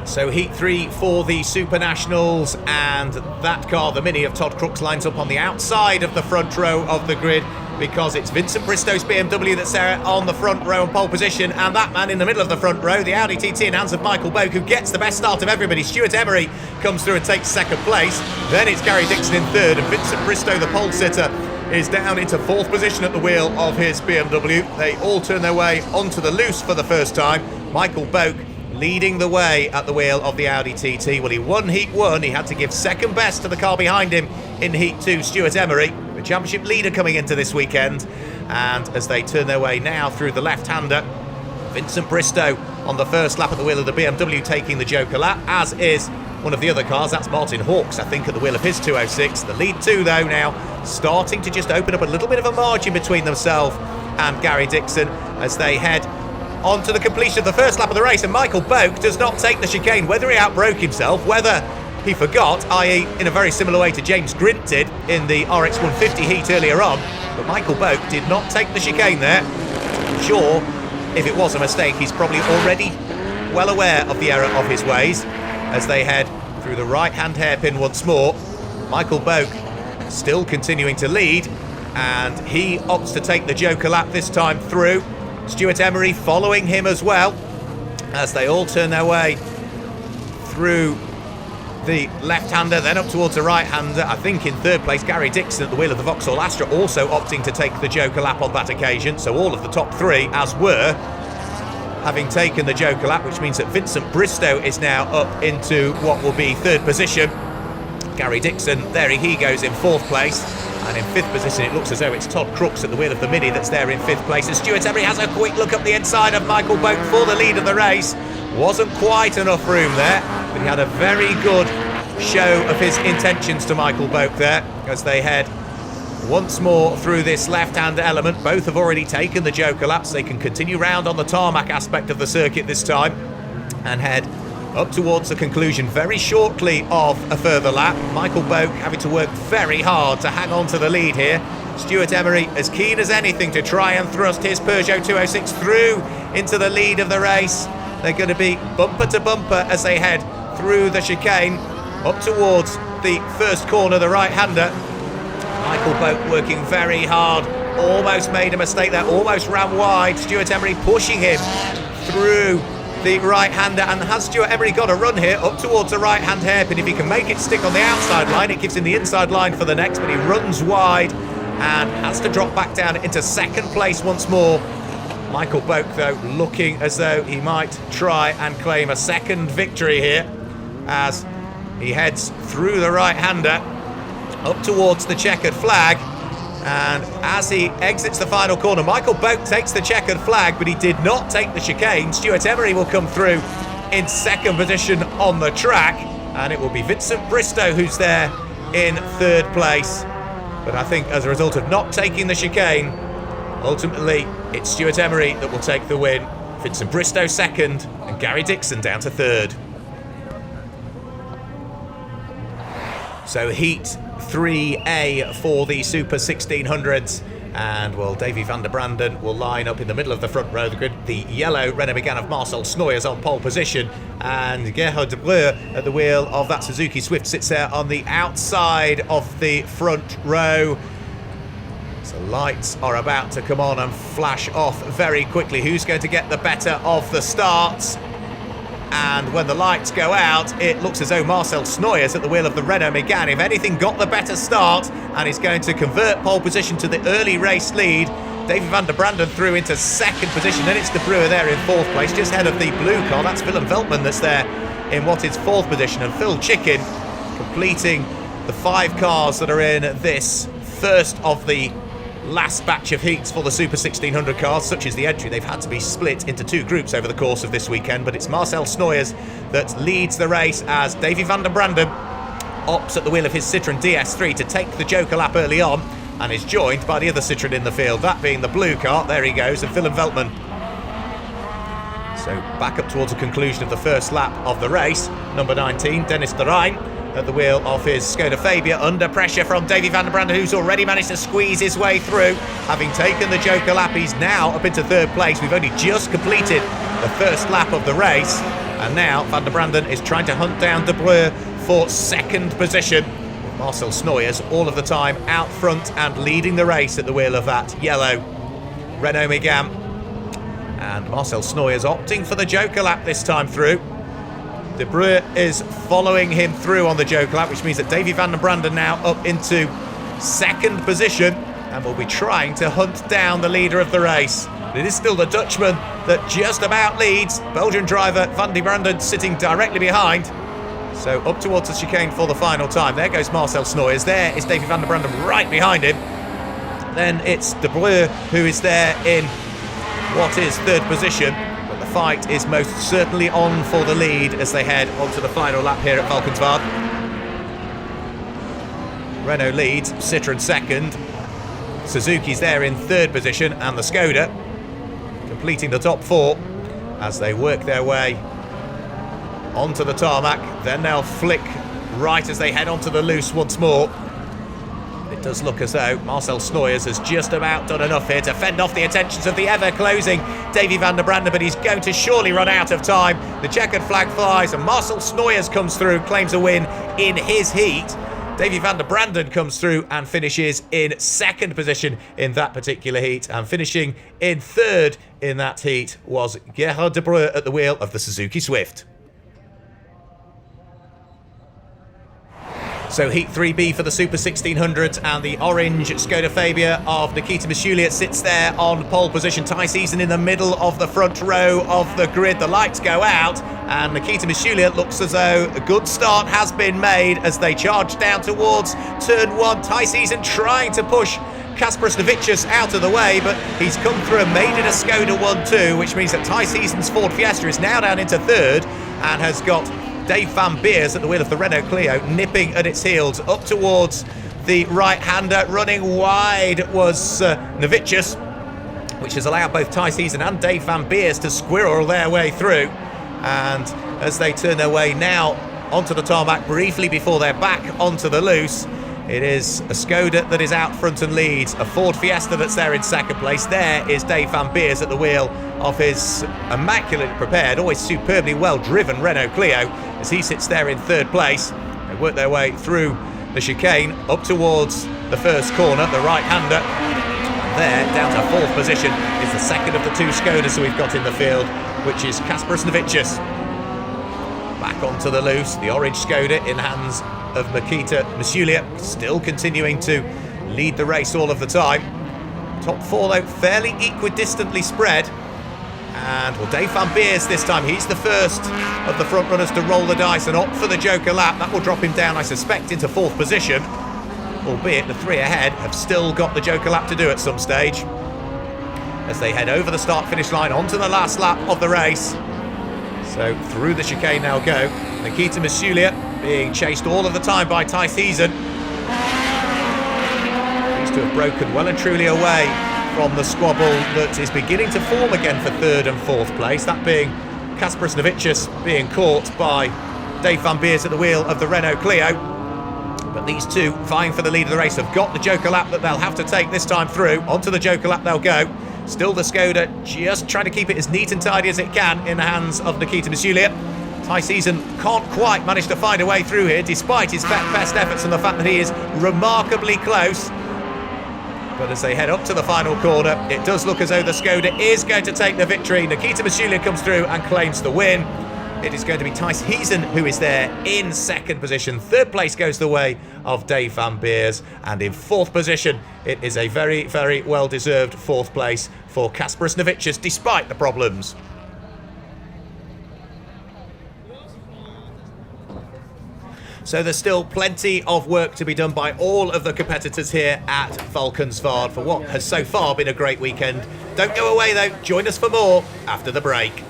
So Heat 3 for the Supernationals, and that car, the Mini of Todd Crooks, lines up on the outside of the front row of the grid because it's Vincent Bristow's BMW that's there on the front row in pole position, and that man in the middle of the front row, the Audi TT in hands of Michael Boak, who gets the best start of everybody. Stuart Emery comes through and takes second place. Then it's Gary Dixon in third, and Vincent Bristow, the pole sitter, is down into fourth position at the wheel of his BMW. They all turn their way onto the loose for the first time. Michael Boak leading the way at the wheel of the Audi TT. Well, he won Heat 1. He had to give second best to the car behind him in Heat 2, Stuart Emery, the championship leader coming into this weekend. And as they turn their way now through the left-hander, Vincent Bristow on the first lap at the wheel of the BMW taking the Joker lap, as is one of the other cars. That's Martin Hawks, I think, at the wheel of his 206. The lead two, though, now starting to just open up a little bit of a margin between themselves and Gary Dixon as they head on to the completion of the first lap of the race. And Michael Boak does not take the chicane, whether he outbroke himself, whether he forgot, i.e. in a very similar way to James Grint did in the RX150 Heat earlier on. But Michael Boak did not take the chicane there. I'm sure if it was a mistake, he's probably already well aware of the error of his ways as they head through the right-hand hairpin once more. Michael Boak still continuing to lead, and he opts to take the Joker lap this time through. Stuart Emery following him as well as they all turn their way through the left-hander, then up towards the right-hander. I think in third place, Gary Dixon at the wheel of the Vauxhall Astra, also opting to take the Joker lap on that occasion. So all of the top three, as were, having taken the Joker lap, which means that Vincent Bristow is now up into what will be third position. Gary Dixon, there he goes in fourth place. And in fifth position, it looks as though it's Todd Crooks at the wheel of the Mini that's there in fifth place. And Stuart Emery has a quick look up the inside of Michael Boak for the lead of the race. Wasn't quite enough room there, but he had a very good show of his intentions to Michael Boak there as they head once more through this left-hand element. Both have already taken the Joker laps. They can continue round on the tarmac aspect of the circuit this time and head up towards the conclusion very shortly of a further lap. Michael Boak having to work very hard to hang on to the lead here. Stuart Emery as keen as anything to try and thrust his Peugeot 206 through into the lead of the race. They're going to be bumper to bumper as they head through the chicane up towards the first corner, the right-hander. Michael Boak working very hard, almost made a mistake there, almost ran wide. Stuart Emery pushing him through the right-hander, and has Stuart Emery got a run here up towards the right-hand hairpin? If he can make it stick on the outside line, it gives him the inside line for the next, but he runs wide and has to drop back down into second place once more. Michael Boak, though, looking as though he might try and claim a second victory here as he heads through the right-hander up towards the checkered flag. And as he exits the final corner, Michael Boak takes the checkered flag, but he did not take the chicane. Stuart Emery will come through in second position on the track, and it will be Vincent Bristow who's there in third place. But I think as a result of not taking the chicane, ultimately it's Stuart Emery that will take the win. Vincent Bristow second, and Gary Dixon down to third. So Heat 3A for the Super 1600s. And, well, Davy van der Branden will line up in the middle of the front row of the grid. The yellow Renault Megane of Marcel Snoijers on pole position. And Gerhard de Breur at the wheel of that Suzuki Swift sits there on the outside of the front row. So lights are about to come on and flash off very quickly. Who's going to get the better of the starts? And when the lights go out, it looks as though Marcel Snoijers at the wheel of the Renault Megane, if anything, got the better start and is going to convert pole position to the early race lead. Davy van der Branden through into second position. Then it's de Breur there in fourth place, just ahead of the blue car. That's Willem Veltman that's there in what is fourth position. And Phil Chicken completing the 5 cars that are in this first of the last batch of heats for the Super 1600 cars. Such is the entry, they've had to be split into 2 groups over the course of this weekend, but it's Marcel Snoijers that leads the race as Davy van der Branden opts at the wheel of his Citroën DS3 to take the Joker lap early on and is joined by the other Citroën in the field, that being the blue car. There he goes, and Willem Veltman. So back up towards the conclusion of the first lap of the race. Number 19, Dennis de Rijn at the wheel of his Skoda Fabia, under pressure from Davy van der Branden, who's already managed to squeeze his way through. Having taken the Joker lap, he's now up into third place. We've only just completed the first lap of the race, and now van der Branden is trying to hunt down de Breur for second position. Marcel Snoijers all of the time out front and leading the race at the wheel of that yellow Renault Megane. And Marcel Snoijers opting for the Joker lap this time through. De Breur is following him through on the Joker lap, which means that Davy van der Branden now up into second position and will be trying to hunt down the leader of the race. But it is still the Dutchman that just about leads. Belgian driver Van der Branden sitting directly behind. So up towards the chicane for the final time. There goes Marcel Snoijers. There is Davy van der Branden right behind him. Then it's de Breur who is there in what is third position. But the fight is most certainly on for the lead as they head onto the final lap here at Valkenswaard. Renault leads, Citroën second. Suzuki's there in third position, and the Skoda completing the top 4 as they work their way onto the tarmac. Then they'll flick right as they head onto the loose once more. It does look as though Marcel Snoijers has just about done enough here to fend off the attentions of the ever-closing Davy van der Branden, but he's going to surely run out of time. The checkered flag flies and Marcel Snoijers comes through, claims a win in his heat. Davy van der Branden comes through and finishes in second position in that particular heat, and finishing in third in that heat was Gerhard de Breur at the wheel of the Suzuki Swift. So Heat 3B for the Super 1600s, and the orange Skoda Fabia of Nikita Masuliat sits there on pole position. Ty Season in the middle of the front row of the grid. The lights go out and Nikita Masuliat looks as though a good start has been made as they charge down towards turn 1. Ty Season trying to push Kasper Snevicius out of the way, but he's come through and made it a Skoda 1-2, which means that Ty Season's Ford Fiesta is now down into third and has got Dave van Beers at the wheel of the Renault Clio nipping at its heels. Up towards the right-hander, running wide was Novicius, which has allowed both Ty Season and Dave van Beers to squirrel their way through. And as they turn their way now onto the tarmac briefly before they're back onto the loose, it is a Skoda that is out front and leads, a Ford Fiesta that's there in second place. There is Dave van Beers at the wheel of his immaculately prepared, always superbly well-driven Renault Clio as he sits there in third place. They work their way through the chicane up towards the first corner, the right-hander. There, down to fourth position, is the second of the 2 Skodas that we've got in the field, which is Kasper Snevicius. Back onto the loose, the orange Skoda in hands of Nikita Masuliat, still continuing to lead the race all of the time. Top 4 though fairly equidistantly spread, and well, Dave van Beers this time, he's the first of the front runners to roll the dice and opt for the Joker lap. That will drop him down, I suspect, into fourth position, albeit the 3 ahead have still got the Joker lap to do at some stage as they head over the start finish line onto the last lap of the race. So through the chicane now go Nikita Masuliat, being chased all of the time by Ty Season. Seems to have broken well and truly away from the squabble that is beginning to form again for third and fourth place, that being Kasper Snevicius being caught by Dave van Beers at the wheel of the Renault Clio. But these two vying for the lead of the race have got the Joker lap that they'll have to take this time through. Onto the Joker lap they'll go. Still the Skoda just trying to keep it as neat and tidy as it can in the hands of Nikita Masulia. Ty Season can't quite manage to find a way through here despite his best efforts and the fact that he is remarkably close. But as they head up to the final corner, it does look as though the Skoda is going to take the victory. Nikita Masulia comes through and claims the win. It is going to be Ty Season who is there in second position. Third place goes the way of Dave van Beers. And in fourth position, it is a very, very well-deserved fourth place for Kasparas Novicius, despite the problems. So there's still plenty of work to be done by all of the competitors here at Valkenswaard for what has so far been a great weekend. Don't go away though, join us for more after the break.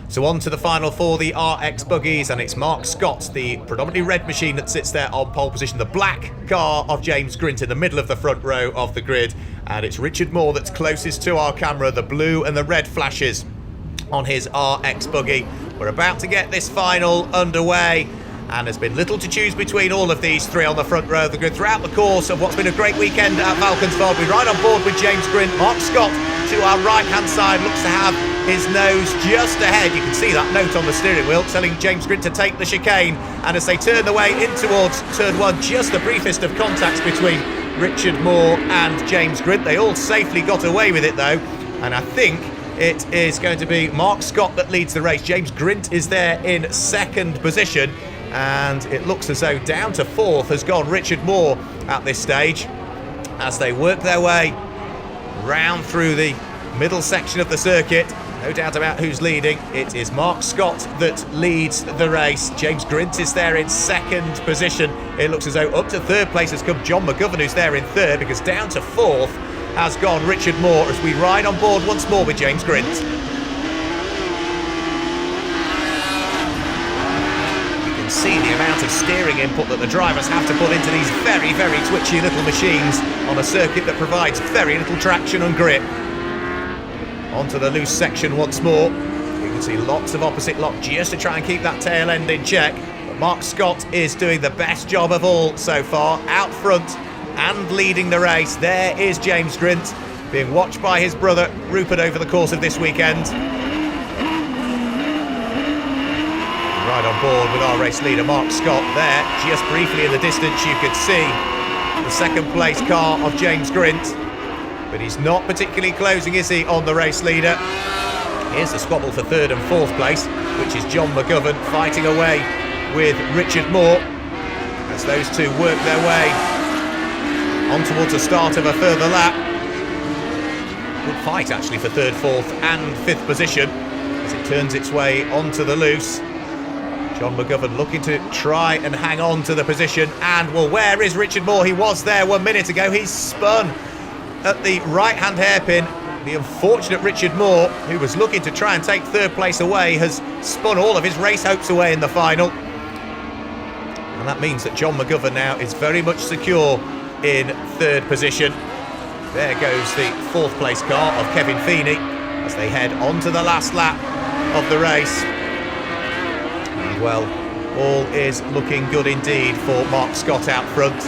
So on to the final for the RX buggies, and it's Mark Scott, the predominantly red machine that sits there on pole position, the black car of James Grint in the middle of the front row of the grid, and it's Richard Moore that's closest to our camera, the blue and the red flashes on his RX buggy. We're about to get this final underway, and there's been little to choose between all of these three on the front row of the grid throughout the course of what's been a great weekend at Valkenswaard. We ride on board with James Grint. Mark Scott to our right hand side looks to have his nose just ahead. You can see that note on the steering wheel telling James Grint to take the chicane, and as they turn their way in towards turn one, just the briefest of contacts between Richard Moore and James Grint. They all safely got away with it though, and I think it is going to be Mark Scott that leads the race. James Grint is there in second position, and it looks as though down to fourth has gone Richard Moore at this stage as they work their way round through the middle section of the circuit. No doubt about who's leading. It is Mark Scott that leads the race. James Grint is there in second position. It looks as though up to third place has come John McGovern, who's there in third, because down to fourth has gone Richard Moore as we ride on board once more with James Grint. You can see the amount of steering input that the drivers have to put into these very, very twitchy little machines on a circuit that provides very little traction and grip. Onto the loose section once more. You can see lots of opposite lock just to try and keep that tail end in check. But Mark Scott is doing the best job of all so far, out front and leading the race. There is James Grint, being watched by his brother Rupert over the course of this weekend. Right on board with our race leader Mark Scott there. Just briefly in the distance you could see the second place car of James Grint. But he's not particularly closing, is he, on the race leader? Here's the squabble for third and fourth place, which is John McGovern fighting away with Richard Moore as those two work their way on towards the start of a further lap. Good fight actually for third, fourth and fifth position as it turns its way onto the loose. John McGovern looking to try and hang on to the position, and well, where is Richard Moore? He was there 1 minute ago. He's spun at the right-hand hairpin. The unfortunate Richard Moore, who was looking to try and take third place away, has spun all of his race hopes away in the final. And that means that John McGovern now is very much secure in third position. There goes the fourth place car of Kevin Feeney as they head on to the last lap of the race. And well, all is looking good indeed for Mark Scott out front.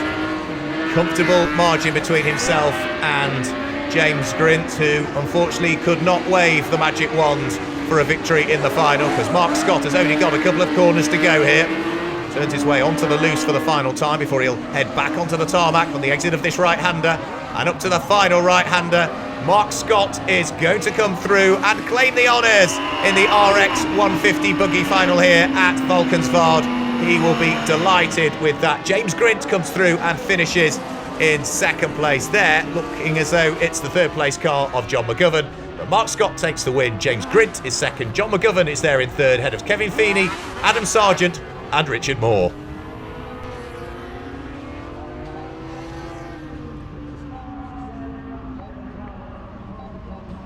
Comfortable margin between himself and James Grint, who unfortunately could not wave the magic wand for a victory in the final, because Mark Scott has only got a couple of corners to go here. Turns his way onto the loose for the final time before he'll head back onto the tarmac on the exit of this right-hander and up to the final right-hander. Mark Scott is going to come through and claim the honours in the RX150 buggy final here at Valkenswaard. He will be delighted with that. James Grint comes through and finishes in second place there, looking as though it's the third place car of John McGovern. But Mark Scott takes the win. James Grint is second. John McGovern is there in third, ahead of Kevin Feeney, Adam Sargent and Richard Moore.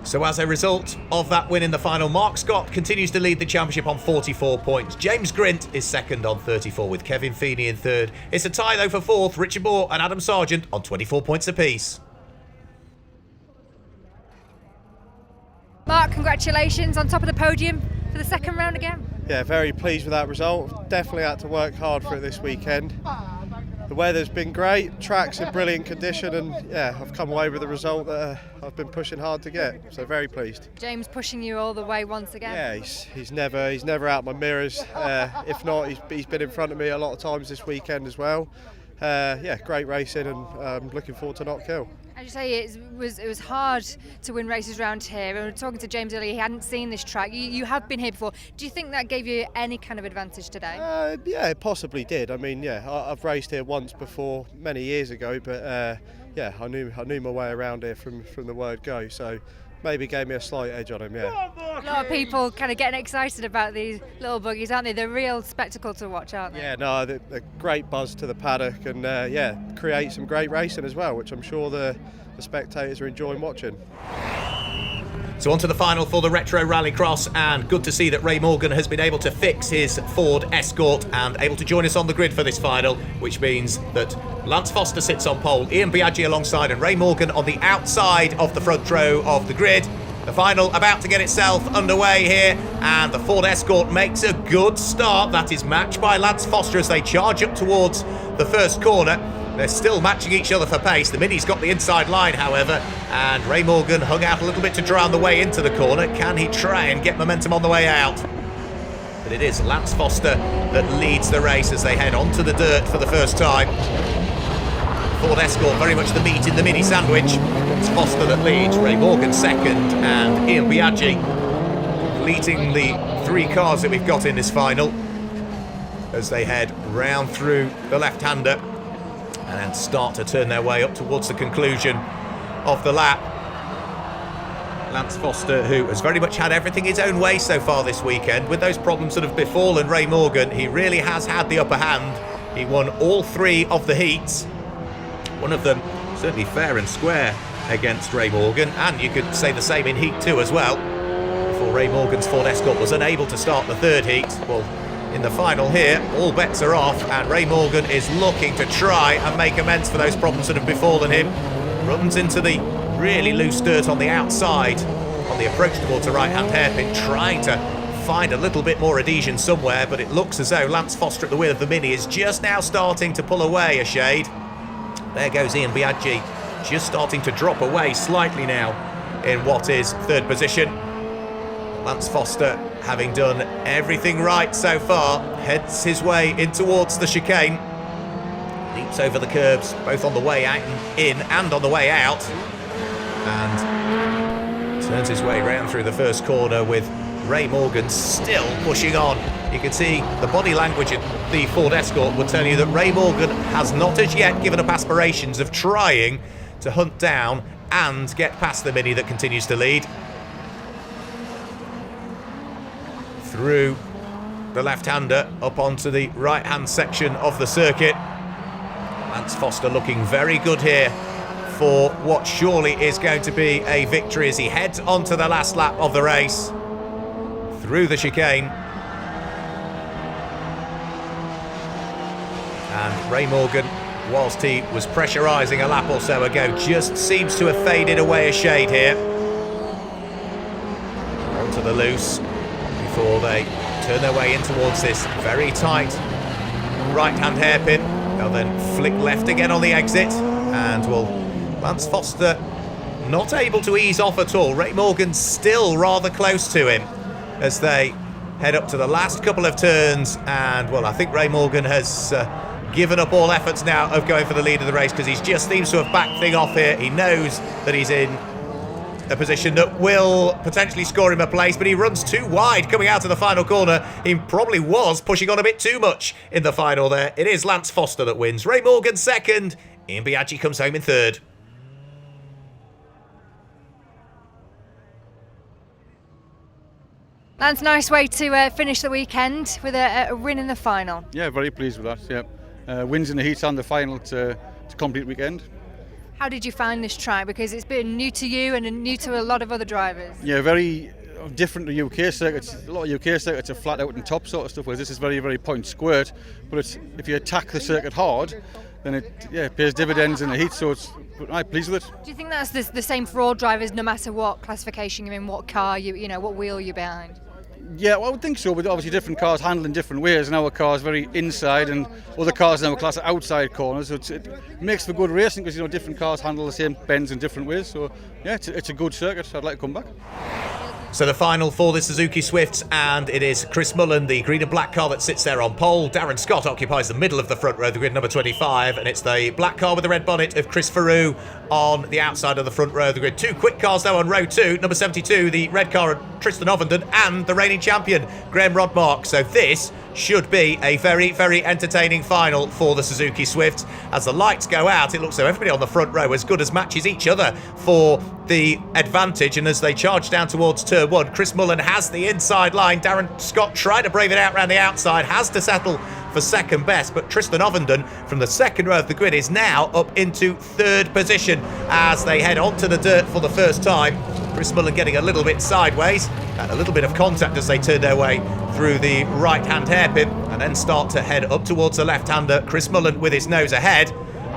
So as a result of that win in the final, Mark Scott continues to lead the championship on 44 points. James Grint is second on 34 with Kevin Feeney in third. It's a tie though for fourth, Richard Moore and Adam Sargent on 24 points apiece. Mark, congratulations on top of the podium for the second round again. Yeah, very pleased with that result. Definitely had to work hard for it this weekend. The weather's been great, track's in brilliant condition, and yeah, I've come away with a result that I've been pushing hard to get, so very pleased. James pushing you all the way once again. Yeah, he's never out my mirrors. If not, he's been in front of me a lot of times this weekend as well. Yeah, great racing, and I'm looking forward to Knock Hill. As you say, it was hard to win races around here. We were talking to James earlier, he hadn't seen this track. You have been here before. Do you think that gave you any kind of advantage today? Yeah, it possibly did. I mean, yeah, I've raced here once before, many years ago, but yeah, I knew my way around here from the word go, so maybe gave me a slight edge on him, yeah. A lot of people kind of getting excited about these little buggies, aren't they? They're a real spectacle to watch, aren't they? Yeah, no, they're great buzz to the paddock, and yeah, create some great racing as well, which I'm sure the spectators are enjoying watching. So on to the final for the Retro Rallycross, and good to see that Ray Morgan has been able to fix his Ford Escort and able to join us on the grid for this final, which means that Lance Foster sits on pole, Ian Biaggi alongside, and Ray Morgan on the outside of the front row of the grid. The final about to get itself underway here, and the Ford Escort makes a good start. That is matched by Lance Foster as they charge up towards the first corner. They're still matching each other for pace. The Mini's got the inside line, however, and Ray Morgan hung out a little bit to try on the way into the corner. Can he try and get momentum on the way out? But it is Lance Foster that leads the race as they head onto the dirt for the first time. Ford Escort very much the meat in the Mini sandwich. It's Foster that leads, Ray Morgan second, and Ian Biaggi leading the three cars that we've got in this final as they head round through the left-hander and then start to turn their way up towards the conclusion of the lap. Lance Foster, who has very much had everything his own way so far this weekend, with those problems that have befallen Ray Morgan, he really has had the upper hand. He won all three of the heats, one of them certainly fair and square against Ray Morgan, and you could say the same in Heat 2 as well, before Ray Morgan's Ford Escort was unable to start the third heat. Well, in the final here, all bets are off, and Ray Morgan is looking to try and make amends for those problems that have befallen him. Runs into the really loose dirt on the outside, on the approach towards the right-hand hairpin, trying to find a little bit more adhesion somewhere, but it looks as though Lance Foster at the wheel of the Mini is just now starting to pull away a shade. There goes Ian Biaggi, just starting to drop away slightly now in what is third position. Lance Foster, having done everything right so far, heads his way in towards the chicane. Leaps over the curbs, both on the way out in and on the way out. And turns his way round through the first corner with Ray Morgan still pushing on. You can see the body language of the Ford Escort would tell you that Ray Morgan has not as yet given up aspirations of trying to hunt down and get past the Mini that continues to lead. Through the left-hander up onto the right-hand section of the circuit. Lance Foster looking very good here for what surely is going to be a victory as he heads onto the last lap of the race. Through the chicane. And Ray Morgan, whilst he was pressurising a lap or so ago, just seems to have faded away a shade here. Onto the loose before they turn their way in towards this very tight right-hand hairpin. They'll then flick left again on the exit, and Lance Foster not able to ease off at all. Ray Morgan still rather close to him as they head up to the last couple of turns, and I think Ray Morgan has given up all efforts now of going for the lead of the race, because he just seems to have backed things off here. He knows that he's in a position that will potentially score him a place, but he runs too wide coming out of the final corner. He probably was pushing on a bit too much in the final there. It is Lance Foster that wins. Ray Morgan second. Ian Biaggi comes home in third. Lance, nice way to finish the weekend with a win in the final. Yeah, very pleased with that. Yeah, wins in the heats and the final to complete weekend. How did you find this track? Because it's been new to you and new to a lot of other drivers. Yeah, very different to UK circuits. A lot of UK circuits are flat out and top sort of stuff, whereas this is very, very point squared. But if you attack the circuit hard, then it pays dividends in the heat. So I'm pleased with it. Do you think that's the same for all drivers, no matter what classification you're in, what car what wheel you're behind? Yeah, well, I would think so, but obviously different cars handle in different ways, and our car is very inside, and other cars in our class are outside corners, so it makes for good racing because different cars handle the same bends in different ways. So yeah, it's a good circuit. I'd like to come back. So the final for the Suzuki Swifts, and it is Chris Mullen, the green and black car that sits there on pole. Darren Scott occupies the middle of the front row, the grid number 25, and it's the black car with the red bonnet of Chris Farrew on the outside of the front row of the grid. Two quick cars though on row 2, number 72, the red car of Tristan Ovenden, and the reigning champion, Graham Rodmark. So this should be a very, very entertaining final for the Suzuki Swifts. As the lights go out, it looks so everybody on the front row as good as matches each other for the advantage, and as they charge down towards turn 1, Chris Mullen has the inside line. Darren Scott trying to brave it out around the outside, has to settle for second best, but Tristan Ovenden from the second row of the grid is now up into third position as they head onto the dirt for the first time. Chris Mullen getting a little bit sideways and a little bit of contact as they turn their way through the right-hand hairpin and then start to head up towards the left-hander. Chris Mullen with his nose ahead.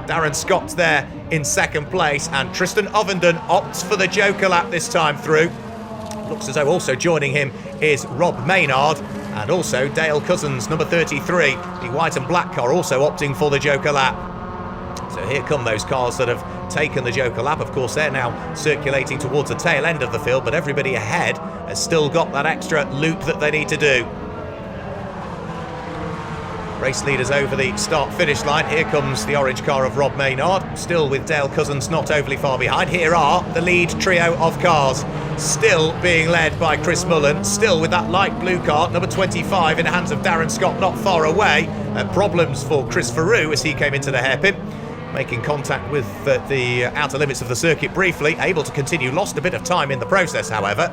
Darren Scott's there in second place, and Tristan Ovenden opts for the Joker lap this time through. Looks as though also joining him is Rob Maynard and also Dale Cousins, number 33, the white and black car, also opting for the Joker lap. So here come those cars that have taken the Joker lap. Of course, they're now circulating towards the tail end of the field, but everybody ahead has still got that extra loop that they need to do. Race leaders over the start-finish line. Here comes the orange car of Rob Maynard, still with Dale Cousins not overly far behind. Here are the lead trio of cars, still being led by Chris Mullen, still with that light blue car, number 25, in the hands of Darren Scott, not far away. Problems for Chris Farrew as he came into the hairpin, making contact with the outer limits of the circuit briefly, able to continue, lost a bit of time in the process, however.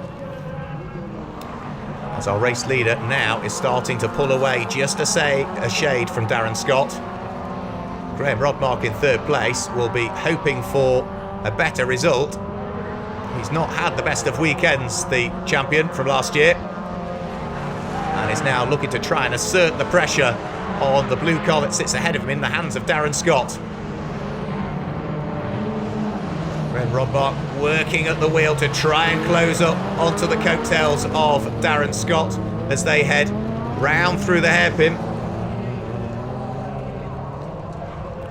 As our race leader now is starting to pull away just a shade from Darren Scott. Graham Rodmark in third place will be hoping for a better result. He's not had the best of weekends, the champion from last year, and is now looking to try and assert the pressure on the blue car that sits ahead of him in the hands of Darren Scott. Graham Rodmark working at the wheel to try and close up onto the coattails of Darren Scott as they head round through the hairpin.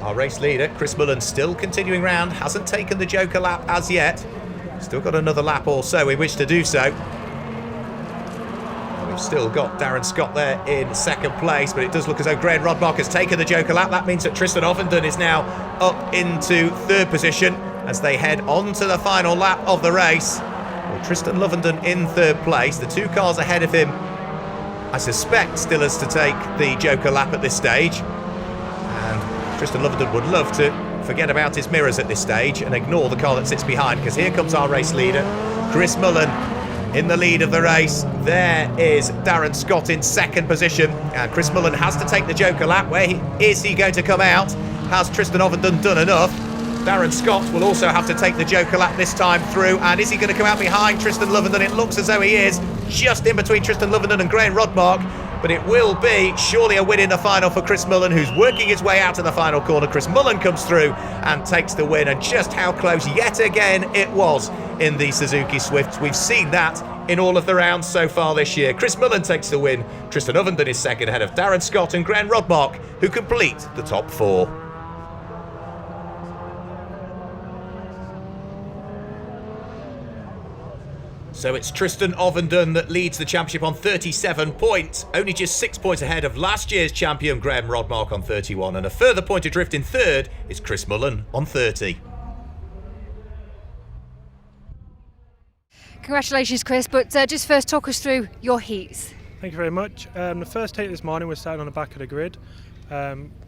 Our race leader, Chris Mullen, still continuing round, hasn't taken the Joker lap as yet. Still got another lap or so in which to do so. And we've still got Darren Scott there in second place, but it does look as though Graham Rodmark has taken the Joker lap. That means that Tristan Ovenden is now up into third position as they head on to the final lap of the race. Well, Tristan Ovenden in third place. The two cars ahead of him, I suspect, still has to take the Joker lap at this stage. And Tristan Ovenden would love to forget about his mirrors at this stage and ignore the car that sits behind, because here comes our race leader, Chris Mullen, in the lead of the race. There is Darren Scott in second position, and Chris Mullen has to take the Joker lap. Is he going to come out? Has Tristan Ovenden done enough? Darren Scott will also have to take the Joker lap this time through, and is he going to come out behind Tristan Ovenden? It looks as though he is, just in between Tristan Ovenden and Graham Rodmark, but it will be surely a win in the final for Chris Mullen, who's working his way out to the final corner. Chris Mullen comes through and takes the win, and just how close yet again it was in the Suzuki Swift. We've seen that in all of the rounds so far this year. Chris Mullen takes the win, Tristan Ovenden is second ahead of Darren Scott and Graham Rodmark, who complete the top four. So it's Tristan Ovenden that leads the championship on 37 points, only just 6 points ahead of last year's champion Graham Rodmark on 31, and a further point adrift in third is Chris Mullen on 30. Congratulations, Chris, but just first talk us through your heats. Thank you very much. The first heat this morning was starting on the back of the grid.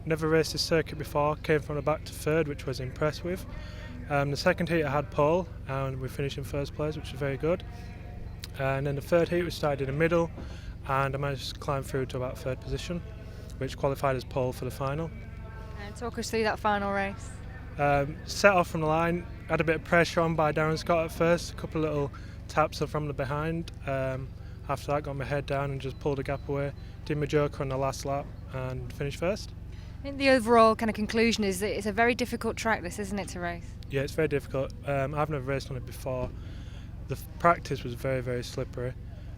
Never raced this circuit before, came from the back to third, which was impressed with. The second heat I had pole, and we finished in first place, which was very good. And then the third heat we started in the middle, and I managed to climb through to about third position, which qualified as pole for the final. And talk us through that final race. Set off from the line, had a bit of pressure on by Darren Scott at first, a couple of little taps from the behind. After that, got my head down and just pulled the gap away, did my joker on the last lap and finished first. I think the overall kind of conclusion is that it's a very difficult track, this, isn't it, to race? Yeah, it's very difficult. I've never raced on it before. The practice was very, very slippery.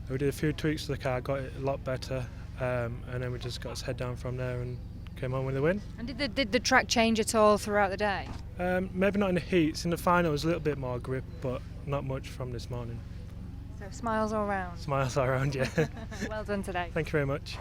We did a few tweaks to the car, got it a lot better, and then we just got us head down from there and came on with the win. And did the track change at all throughout the day? Maybe not in the heats. In the final, it was a little bit more grip, but not much from this morning. So smiles all round. Smiles all around, yeah. Well done today. Thank you very much.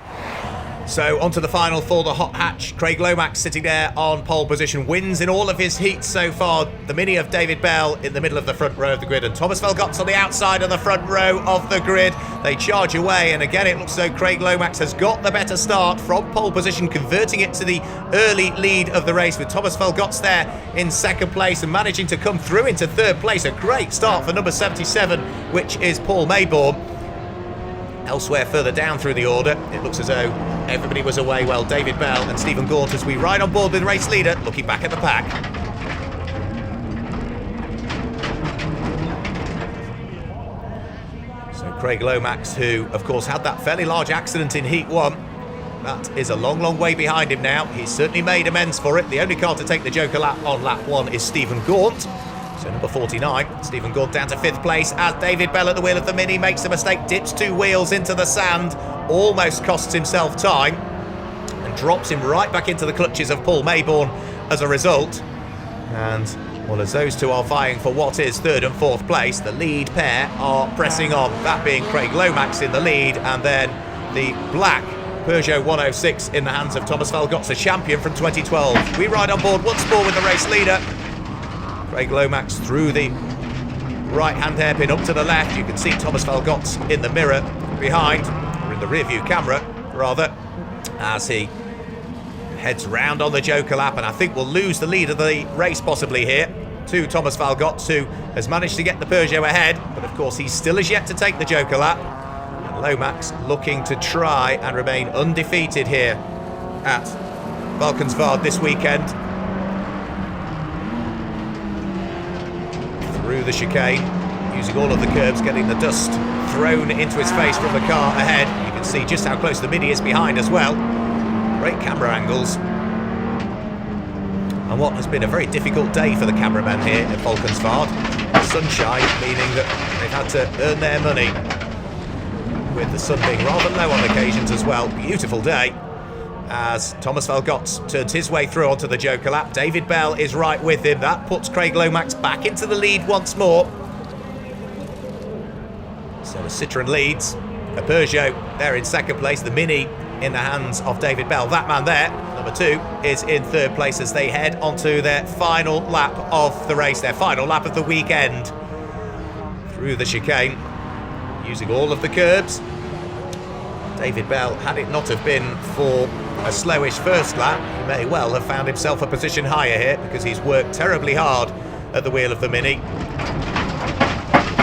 So on to the final for the hot hatch. Craig Lomax sitting there on pole position, wins in all of his heats so far. The Mini of David Bell in the middle of the front row of the grid, and Thomas Valkenswaard on the outside of the front row of the grid. They charge away, and again it looks as though Craig Lomax has got the better start from pole position, converting it to the early lead of the race, with Thomas Valkenswaard there in second place and managing to come through into third place. A great start for number 77, which is Paul Maybourne. Elsewhere further down through the order, it looks as though everybody was away. Well, David Bell and Stephen Gaunt as we ride on board with the race leader, looking back at the pack. So Craig Lomax, who of course had that fairly large accident in Heat 1, that is a long, long way behind him now. He's certainly made amends for it. The only car to take the Joker lap on lap 1 is Stephen Gaunt. So number 49, Stephen Gaunt down to 5th place as David Bell at the wheel of the Mini makes a mistake, dips 2 wheels into the sand, almost costs himself time and drops him right back into the clutches of Paul Maybourne as a result. And well, as those two are vying for what is 3rd and 4th place, the lead pair are pressing on, that being Craig Lomax in the lead, and then the black Peugeot 106 in the hands of Thomas Valkenswaard, the champion from 2012. We ride on board once more with the race leader. Craig Lomax through the right-hand hairpin up to the left. You can see Thomas Valkenswaard in the mirror behind, or in the rear-view camera, rather, as he heads round on the Joker lap, and I think we'll lose the lead of the race possibly here to Thomas Valkenswaard, who has managed to get the Peugeot ahead, but of course he still has yet to take the Joker lap. And Lomax looking to try and remain undefeated here at Valkenswaard this weekend. Through the chicane, using all of the curbs, getting the dust thrown into his face from the car ahead. You can see just how close the Mini is behind as well. Great camera angles. And what has been a very difficult day for the cameramen here at Valkenswaard. Sunshine, meaning that they've had to earn their money, with the sun being rather low on occasions as well. Beautiful day as Thomas Valkenswaard turns his way through onto the Joker lap. David Bell is right with him. That puts Craig Lomax back into the lead once more. So the Citroën leads. A Peugeot there in second place. The Mini in the hands of David Bell. That man there, number 2, is in third place as they head onto their final lap of the race, their final lap of the weekend. Through the chicane, using all of the curbs. David Bell, had it not have been for a slowish first lap, he may well have found himself a position higher here, because he's worked terribly hard at the wheel of the Mini.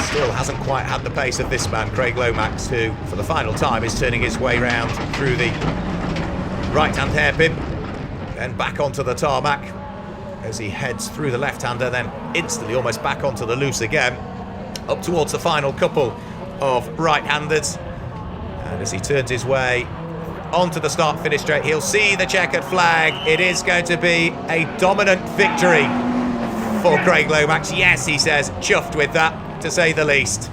Still hasn't quite had the pace of this man, Craig Lomax, who for the final time is turning his way round through the right-hand hairpin, then back onto the tarmac as he heads through the left-hander, then instantly almost back onto the loose again, up towards the final couple of right-handers. And as he turns his way onto the start-finish straight, he'll see the checkered flag. It is going to be a dominant victory for Craig Lomax. Yes, he says, chuffed with that, to say the least.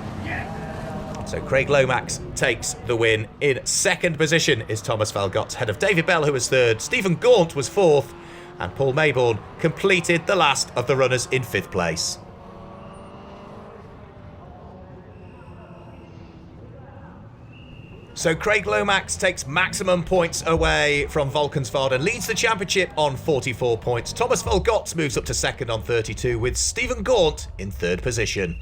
So Craig Lomax takes the win. In second position is Thomas Valkenswaard, ahead of David Bell, who was third. Stephen Gaunt was fourth, and Paul Maybourne completed the last of the runners in fifth place. So Craig Lomax takes maximum points away from Valkenswaard and leads the championship on 44 points. Thomas Valkenswaard moves up to second on 32, with Stephen Gaunt in third position.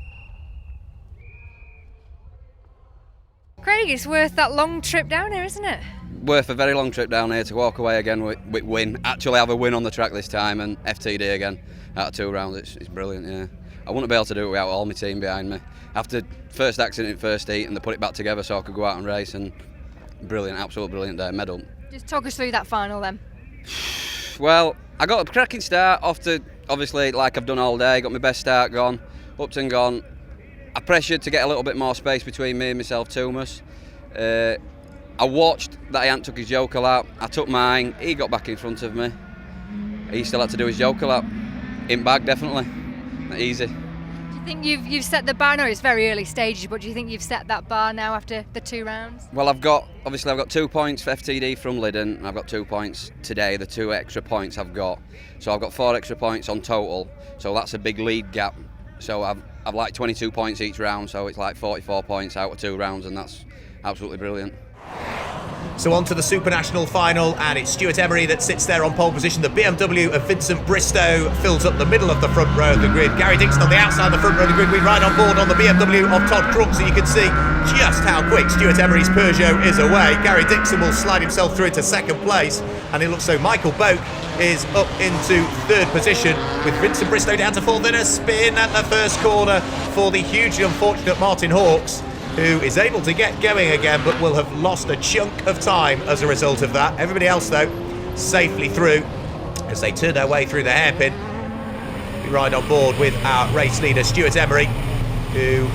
Craig, it's worth that long trip down here, isn't it? Worth a very long trip down here to walk away again with win. Actually have a win on the track this time, and FTD again out of 2 rounds. It's brilliant, yeah. I wouldn't be able to do it without all my team behind me. After first accident in first heat, and they put it back together so I could go out and race, and brilliant, absolute brilliant day, medal. Just talk us through that final then. Well, I got a cracking start off to obviously, like I've done all day, got my best start gone, upped and gone. I pressured to get a little bit more space between me and myself, Thomas. I watched that he hadn't took his joker lap. I took mine. He got back in front of me. He still had to do his joker lap. In bag, definitely. Not easy. Do you think you've set the bar? No, it's very early stages, but do you think you've set that bar now after the 2 rounds? Well, I've got 2 points for FTD from Liddon, and I've got 2 points today, the 2 extra points I've got. So I've got 4 extra points on total, so that's a big lead gap. So I've like 22 points each round, so it's like 44 points out of 2 rounds, and that's absolutely brilliant. So on to the Supernational Final, and it's Stuart Emery that sits there on pole position. The BMW of Vincent Bristow fills up the middle of the front row of the grid. Gary Dixon on the outside of the front row of the grid. We ride on board on the BMW of Todd Crooks, so you can see just how quick Stuart Emery's Peugeot is away. Gary Dixon will slide himself through into second place, and it looks so Michael Boak is up into third position with Vincent Bristow down to fourth. Then a spin at the first corner for the hugely unfortunate Martin Hawkes, who is able to get going again but will have lost a chunk of time as a result of that. Everybody else, though, safely through as they turn their way through the hairpin. We ride on board with our race leader, Stuart Emery, who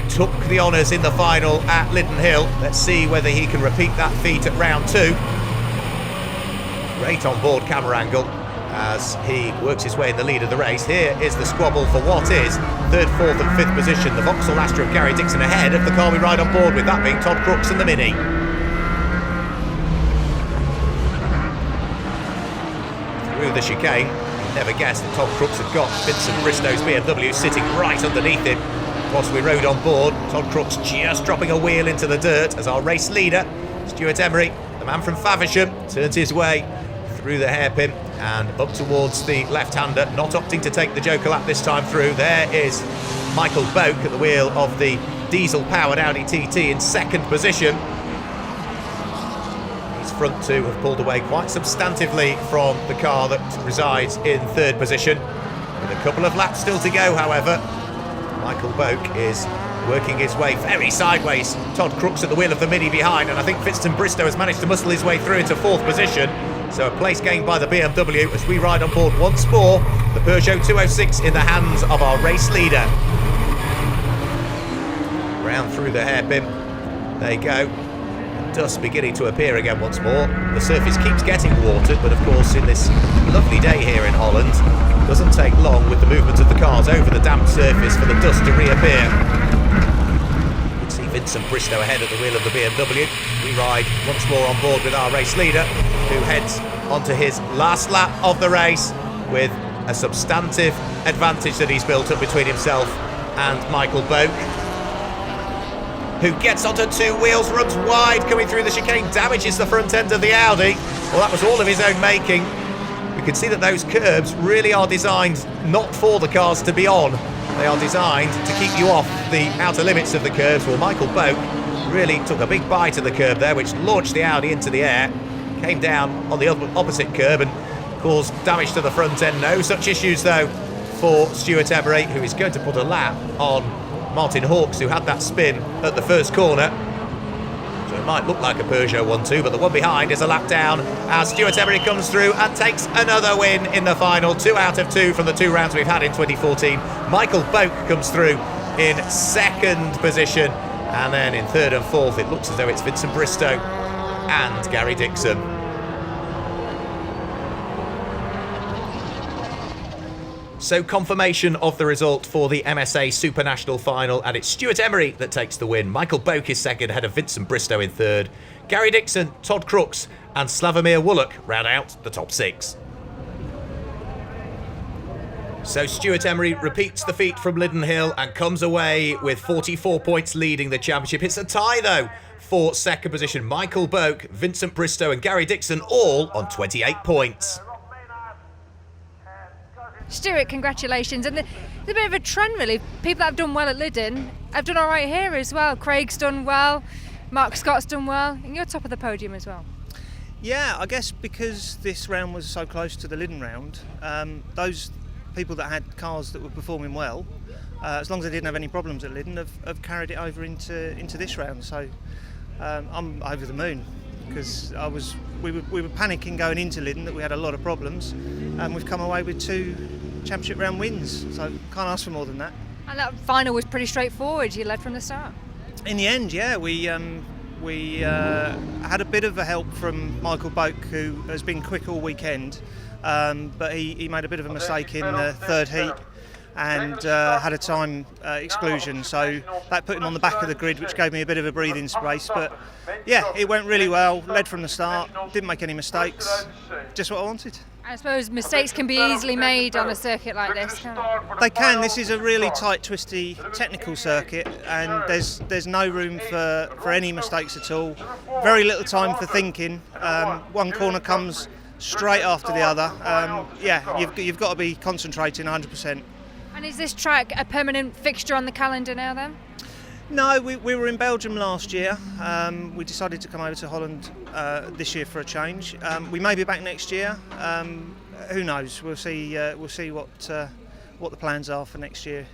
took the honours in the final at Liddon Hill. Let's see whether he can repeat that feat at round 2. Great on board camera angle as he works his way in the lead of the race. Here is the squabble for what is 3rd, 4th and 5th position. The Vauxhall Astra of Gary Dixon ahead of the car we ride on board with, that being Todd Crooks and the Mini. Through the chicane, you never guessed that Todd Crooks had got Vincent Bristow's BMW sitting right underneath him. Whilst we rode on board, Todd Crooks just dropping a wheel into the dirt as our race leader, Stuart Emery, the man from Faversham, turns his way through the hairpin and up towards the left-hander, not opting to take the joker lap this time through. There is Michael Boak at the wheel of the diesel-powered Audi TT in second position. These front two have pulled away quite substantively from the car that resides in third position. With a couple of laps still to go, however, Michael Boak is working his way very sideways. Todd Crooks at the wheel of the Mini behind, and I think Vincent Bristow has managed to muscle his way through into fourth position. So a place gained by the BMW as we ride on board once more the Peugeot 206 in the hands of our race leader. Round through the hairpin, there you go. Dust beginning to appear again once more. The surface keeps getting watered, but of course in this lovely day here in Holland, it doesn't take long with the movement of the cars over the damp surface for the dust to reappear. You can see Vincent Bristow ahead at the wheel of the BMW. We ride once more on board with our race leader, who heads onto his last lap of the race with a substantive advantage that he's built up between himself and Michael Boak, who gets onto 2 wheels, runs wide coming through the chicane, damages the front end of the Audi. Well, that was all of his own making. We can see that those curbs really are designed not for the cars to be on. They are designed to keep you off the outer limits of the curbs. Well, Michael Boak really took a big bite of the curb there, which launched the Audi into the air, came down on the opposite curb and caused damage to the front end. No such issues, though, for Stuart Emery, who is going to put a lap on Martin Hawkes, who had that spin at the first corner. So it might look like a Peugeot 1-2, but the one behind is a lap down as Stuart Emery comes through and takes another win in the final. 2 out of 2 from the 2 rounds we've had in 2014. Michael Boak comes through in second position, and then in third and fourth it looks as though it's Vincent Bristow and Gary Dixon. So confirmation of the result for the MSA Supernational Final, and it's Stuart Emery that takes the win. Michael Boak is second, ahead of Vincent Bristow in third. Gary Dixon, Todd Crooks and Slavomir Woollok round out the top 6. So Stuart Emery repeats the feat from Liddon Hill and comes away with 44 points leading the championship. It's a tie, though, for second position. Michael Boak, Vincent Bristow and Gary Dixon all on 28 points. Stuart, congratulations. And there's a bit of a trend, really. People that have done well at Liddon have done all right here as well. Craig's done well, Mark Scott's done well, and you're top of the podium as well. Yeah, I guess because this round was so close to the Liddon round, those people that had cars that were performing well, as long as they didn't have any problems at Liddon, have carried it over into this round. So I'm over the moon, because we were panicking going into Liddon that we had a lot of problems, and we've come away with two championship round wins. So can't ask for more than that. And that final was pretty straightforward. You led from the start. In the end, yeah, we had a bit of a help from Michael Boak, who has been quick all weekend, but he made a bit of a mistake in the third heat and had a time exclusion, so that put him on the back of the grid, which gave me a bit of a breathing space. But yeah, it went really well, led from the start, didn't make any mistakes, just what I wanted. I suppose mistakes can be easily made on a circuit like this, can't they? They can. This is a really tight, twisty, technical circuit, and there's no room for any mistakes at all. Very little time for thinking. One corner comes straight after the other. Yeah, you've got to be concentrating 100%. And is this track a permanent fixture on the calendar now then? No, we were in Belgium last year. We decided to come over to Holland this year for a change. We may be back next year. Who knows? We'll see. We'll see what the plans are for next year.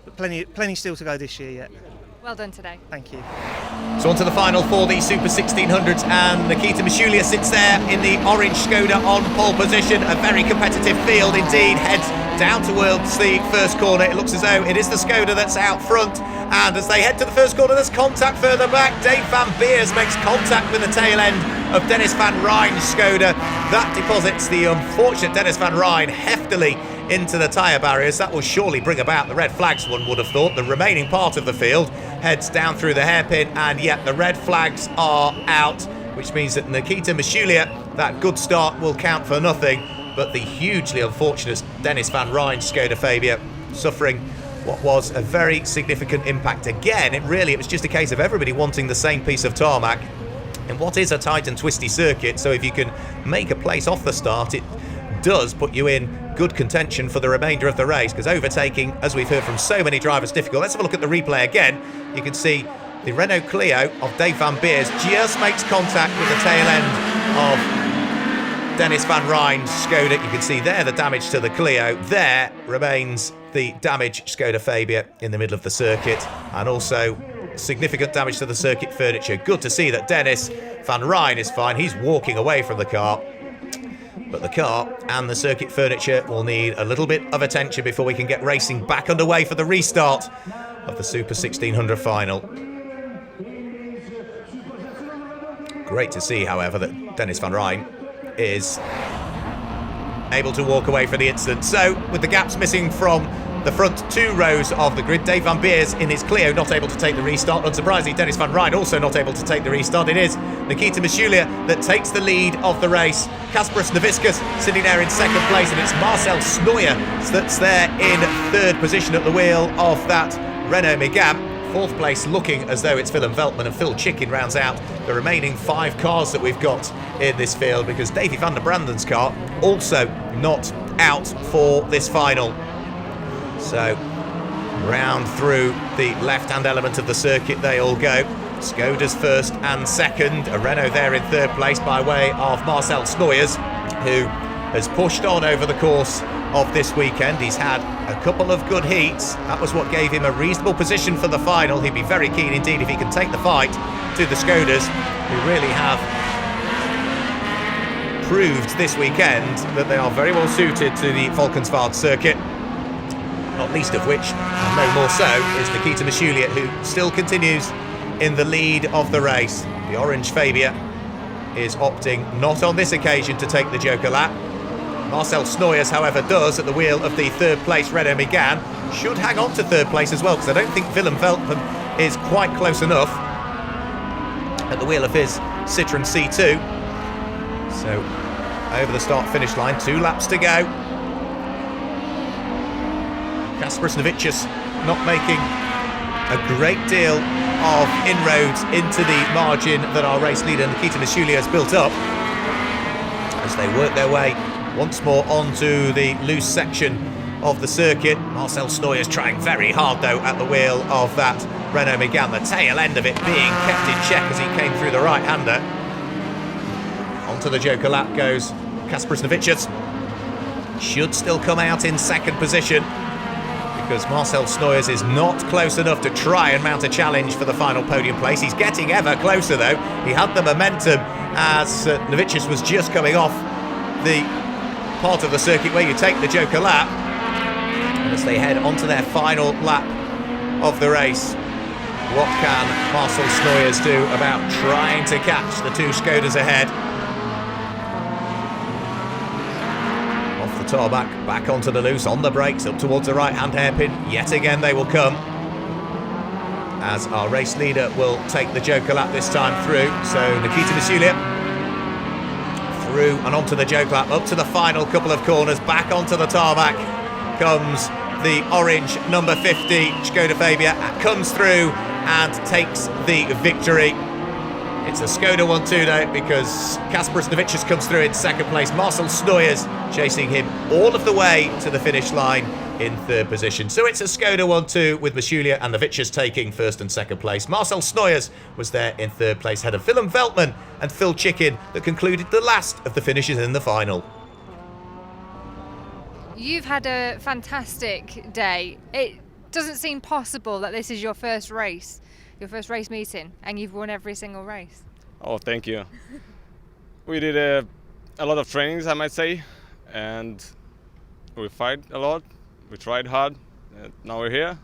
But plenty still to go this year yet. Well done today. Thank you. So on to the final for the Super 1600s, and Nikita Mishulia sits there in the orange Skoda on pole position. A very competitive field indeed. Heads down towards the first corner. It looks as though it is the Skoda that's out front, and as they head to the first corner, there's contact further back. Dave van Beers makes contact with the tail end of Dennis van Rijn's Skoda. That deposits the unfortunate Dennis van Rijn heftily into the tyre barriers. That will surely bring about the red flags, one would have thought. The remaining part of the field heads down through the hairpin, and yet the red flags are out, which means that Nikita Mishulia, that good start will count for nothing, but the hugely unfortunate Dennis van Rijn's Skoda Fabia suffering what was a very significant impact. Again, it was just a case of everybody wanting the same piece of tarmac in what is a tight and twisty circuit, so if you can make a place off the start, it does put you in good contention for the remainder of the race, because overtaking, as we've heard from so many drivers, difficult. Let's have a look at the replay again. You can see the Renault Clio of Dave van Beers just makes contact with the tail end of Dennis van Rijn's Skoda. You can see there the damage to the Clio. There remains the damaged Skoda Fabia in the middle of the circuit, and also significant damage to the circuit furniture. Good to see that Dennis van Rijn is fine. He's walking away from the car, but the car and the circuit furniture will need a little bit of attention before we can get racing back underway for the restart of the Super 1600 final. Great to see, however, that Dennis van Rijn is able to walk away from the incident. So, with the gaps missing from the front two rows of the grid, Dave van Beers in his Clio not able to take the restart. Unsurprisingly, Dennis van Rijn also not able to take the restart. It is Nikita Mishulia that takes the lead of the race. Kasparas Navickas sitting there in second place, and it's Marcel Snoyer that's there in third position at the wheel of that Renault Megane. Fourth place looking as though it's Willem Veltman, and Phil Chicken rounds out the remaining 5 cars that we've got in this field, because Davy van der Branden's car also not out for this final. So round through the left-hand element of the circuit they all go. Skoda's first and second, a Renault there in third place by way of Marcel Snoyers, who has pushed on over the course of this weekend. He's had a couple of good heats. That was what gave him a reasonable position for the final. He'd be very keen indeed if he can take the fight to the Skodas, who really have proved this weekend that they are very well suited to the Valkenswaard circuit. Not least of which, and no more so, is Nikita Mishulia, who still continues in the lead of the race. The orange Fabia is opting not on this occasion to take the Joker lap. Marcel Snoyers, however, does at the wheel of the third place Renault Megane. Should hang on to third place as well, because I don't think Willem Veltman is quite close enough at the wheel of his Citroën C2. So over the start-finish line, 2 laps to go. Kasparas Navickas not making a great deal of inroads into the margin that our race leader Nikita Mishulia has built up, as they work their way once more onto the loose section of the circuit. Marcel Snoyers trying very hard though at the wheel of that Renault Megane, the tail end of it being kept in check as he came through the right-hander. Onto the Joker lap goes Kasparas Navickas. Should still come out in second position, because Marcel Snoyers is not close enough to try and mount a challenge for the final podium place. He's getting ever closer though. He had the momentum as Navickas was just coming off the part of the circuit where you take the Joker lap. as they head onto their final lap of the race. What can Marcel Snoyers do about trying to catch the two Skodas ahead? Off the tarmac, back onto the loose, on the brakes, up towards the right-hand hairpin. Yet again they will come, as our race leader will take the Joker lap this time through. So Nikita Masulia through and onto the Joker lap, up to the final couple of corners, back onto the tarmac comes the orange number 50 Skoda Fabia, comes through and takes the victory. It's a Skoda 1-2 though, because Kasper Snovicius comes through in second place. Marcel Snoyers chasing him all of the way to the finish line in third position. So it's a Skoda 1-2 with Masulia and Novicius taking first and second place. Marcel Snoyers was there in third place, ahead of Willem Veltman and Phil Chicken, that concluded the last of the finishes in the final. You've had a fantastic day. It doesn't seem possible that this is your first race meeting, and you've won every single race. Oh, thank you. We did a lot of trainings, I might say, and we fight a lot. We tried hard, and now we're here.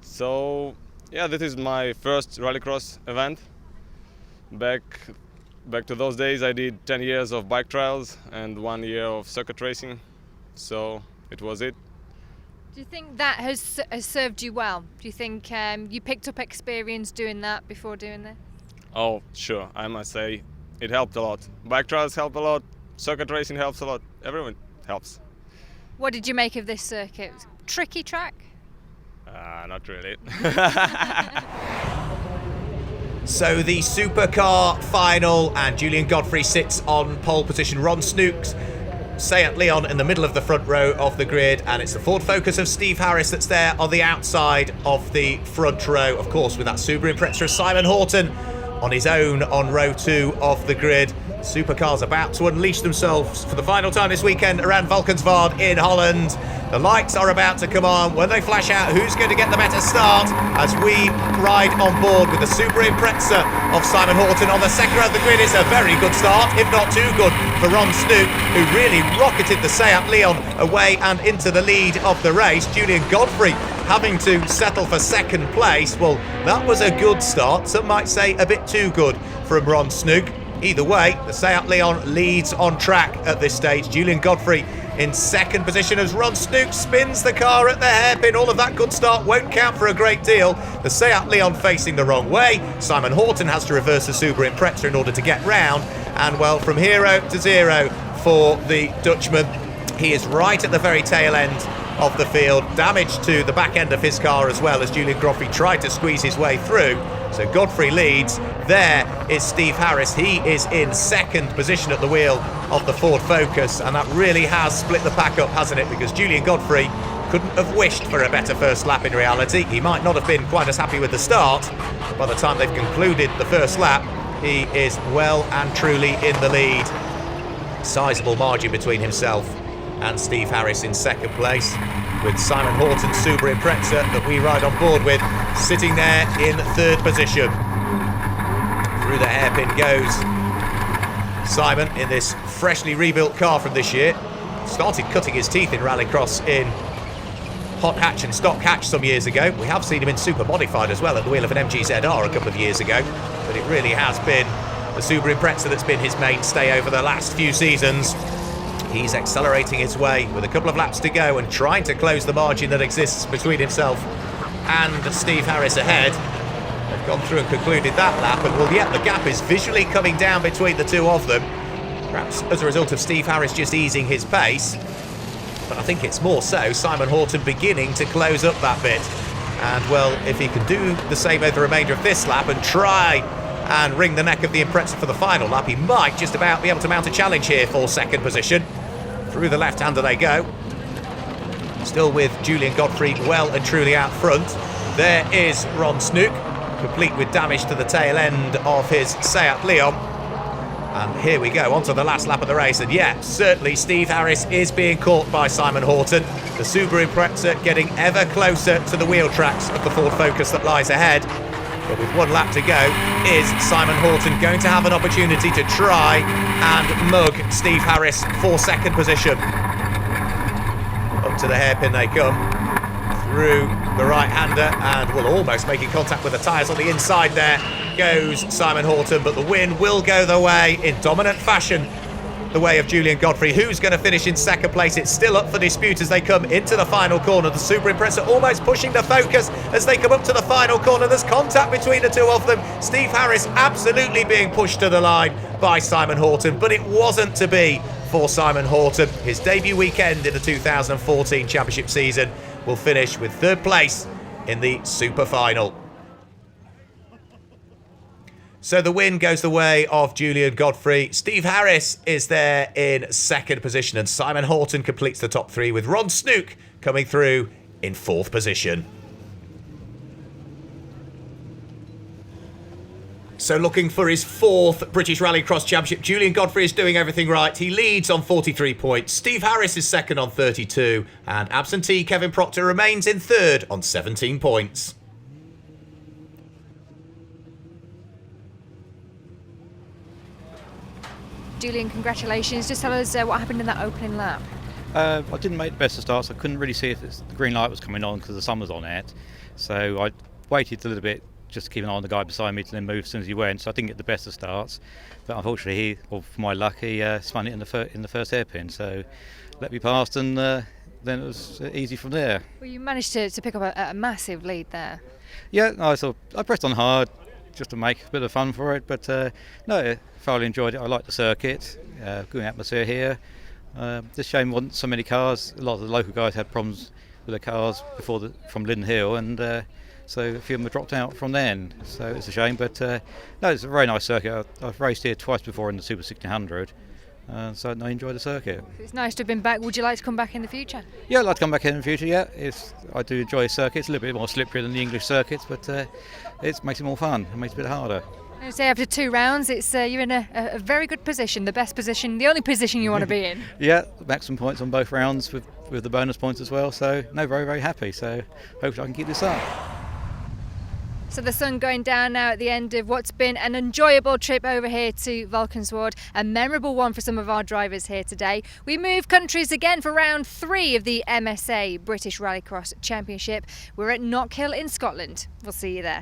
So, yeah, this is my first Rallycross event. Back to those days, I did 10 years of bike trials and 1 year of circuit racing. So it was it. Do you think that has served you well? Do you think you picked up experience doing that before doing this? Oh, sure. I must say it helped a lot. Bike trials help a lot. Circuit racing helps a lot. Everyone helps. What did you make of this circuit? Tricky track? Not really. So the Supercar Final, and Julian Godfrey sits on pole position. Ron Snooks, Seat Leon in the middle of the front row of the grid, and it's the Ford Focus of Steve Harris that's there on the outside of the front row, of course, with that Subaru Impreza of Simon Horton on his own on row 2 of the grid. Supercars about to unleash themselves for the final time this weekend around Valkenswaard in Holland. The lights are about to come on. When they flash out, who's going to get the better start? As we ride on board with the Subaru Impreza of Simon Horton on the second row of the grid. It's a very good start, if not too good, for Ron Snook, who really rocketed the Seat Leon away and into the lead of the race. Julian Godfrey having to settle for second place. Well, that was a good start. Some might say a bit too good from Ron Snook. Either way, the Seat Leon leads on track at this stage. Julian Godfrey in second position as Ron Snook spins the car at the hairpin. All of that good start won't count for a great deal. The Seat Leon facing the wrong way. Simon Horton has to reverse the Subaru Impreza in order to get round. And well, from hero to zero for the Dutchman. He is right at the very tail end of the field. Damage to the back end of his car as well, as Julian Godfrey tried to squeeze his way through. So Godfrey leads. There is Steve Harris. He is in second position at the wheel of the Ford Focus, and that really has split the pack up, hasn't it? Because Julian Godfrey couldn't have wished for a better first lap in reality. He might not have been quite as happy with the start. By the time they've concluded the first lap, he is well and truly in the lead. Sizable margin between himself and Steve Harris in second place, with Simon Horton's Subaru Impreza that we ride on board with sitting there in third position. Through the hairpin goes Simon in this freshly rebuilt car from this year. Started cutting his teeth in Rallycross in hot hatch and stock hatch some years ago. We have seen him in super modified as well at the wheel of an MGZR a couple of years ago, but it really has been the Subaru Impreza that's been his mainstay over the last few seasons. He's accelerating his way with a couple of laps to go and trying to close the margin that exists between himself and Steve Harris ahead. They've gone through and concluded that lap, and well, yeah, the gap is visually coming down between the two of them, perhaps as a result of Steve Harris just easing his pace. But I think it's more so Simon Horton beginning to close up that bit. And well, if he can do the same over the remainder of this lap and try and wring the neck of the Impreza for the final lap, he might just about be able to mount a challenge here for second position. Through the left-hander they go. Still with Julian Godfrey well and truly out front. There is Ron Snook, complete with damage to the tail end of his Seat Leon. And here we go, onto the last lap of the race. And yeah, certainly Steve Harris is being caught by Simon Horton. The Subaru Impreza getting ever closer to the wheel tracks of the Ford Focus that lies ahead. But with one lap to go, is Simon Horton going to have an opportunity to try and mug Steve Harris for second position? Up to the hairpin they come. through the right-hander and will almost making contact with the tyres on the inside there goes Simon Horton, but the win will go the way, in dominant fashion, the way of Julian Godfrey. Who's going to finish in second place? It's still up for dispute as they come into the final corner. The Super Impreza almost pushing the focus as they come up to the final corner. There's contact between the two of them. Steve Harris absolutely being pushed to the line by Simon Horton, but it wasn't to be for Simon Horton. His debut weekend in the 2014 championship season will finish with third place in the Super Final. So the win goes the way of Julian Godfrey. Steve Harris is there in second position, and Simon Horton completes the top three, with Ron Snook coming through in fourth position. So looking for his fourth British Rallycross Championship, Julian Godfrey is doing everything right. He leads on 43 points. Steve Harris is second on 32, and absentee Kevin Proctor remains in third on 17 points. Julian, congratulations. Just tell us what happened in that opening lap. I didn't make the best of starts. I couldn't really see if the green light was coming on because the sun was on it. So I waited a little bit just to keep an eye on the guy beside me to then move as soon as he went. So I didn't get the best of starts. But unfortunately, for my luck, he spun it in the first hairpin. So let me past, and then it was easy from there. Well, you managed to pick up a massive lead there. Yeah, I pressed on hard just to make a bit of fun for it. But no, I thoroughly enjoyed it. I like the circuit, good atmosphere here. This shame there wasn't so many cars. A lot of the local guys had problems with their cars from Linden Hill, and so a few of them have dropped out from then. So it's a shame, but no, it's a very nice circuit. I've raced here twice before in the Super 1600, so I enjoy the circuit. It's nice to have been back. Would you like to come back in the future? Yeah, I'd like to come back in the future. Yeah, I do enjoy the circuit. It's a little bit more slippery than the English circuits, but it makes it more fun. It makes it a bit harder. I would say after 2 rounds, it's you're in a very good position, the best position, the only position you want to be in. Yeah, maximum points on both rounds with the bonus points as well. So no, very, very happy. So hopefully I can keep this up. So the sun going down now at the end of what's been an enjoyable trip over here to Valkenswaard, a memorable one for some of our drivers here today. We move countries again for round 3 of the MSA British Rallycross Championship. We're at Knockhill in Scotland. We'll see you there.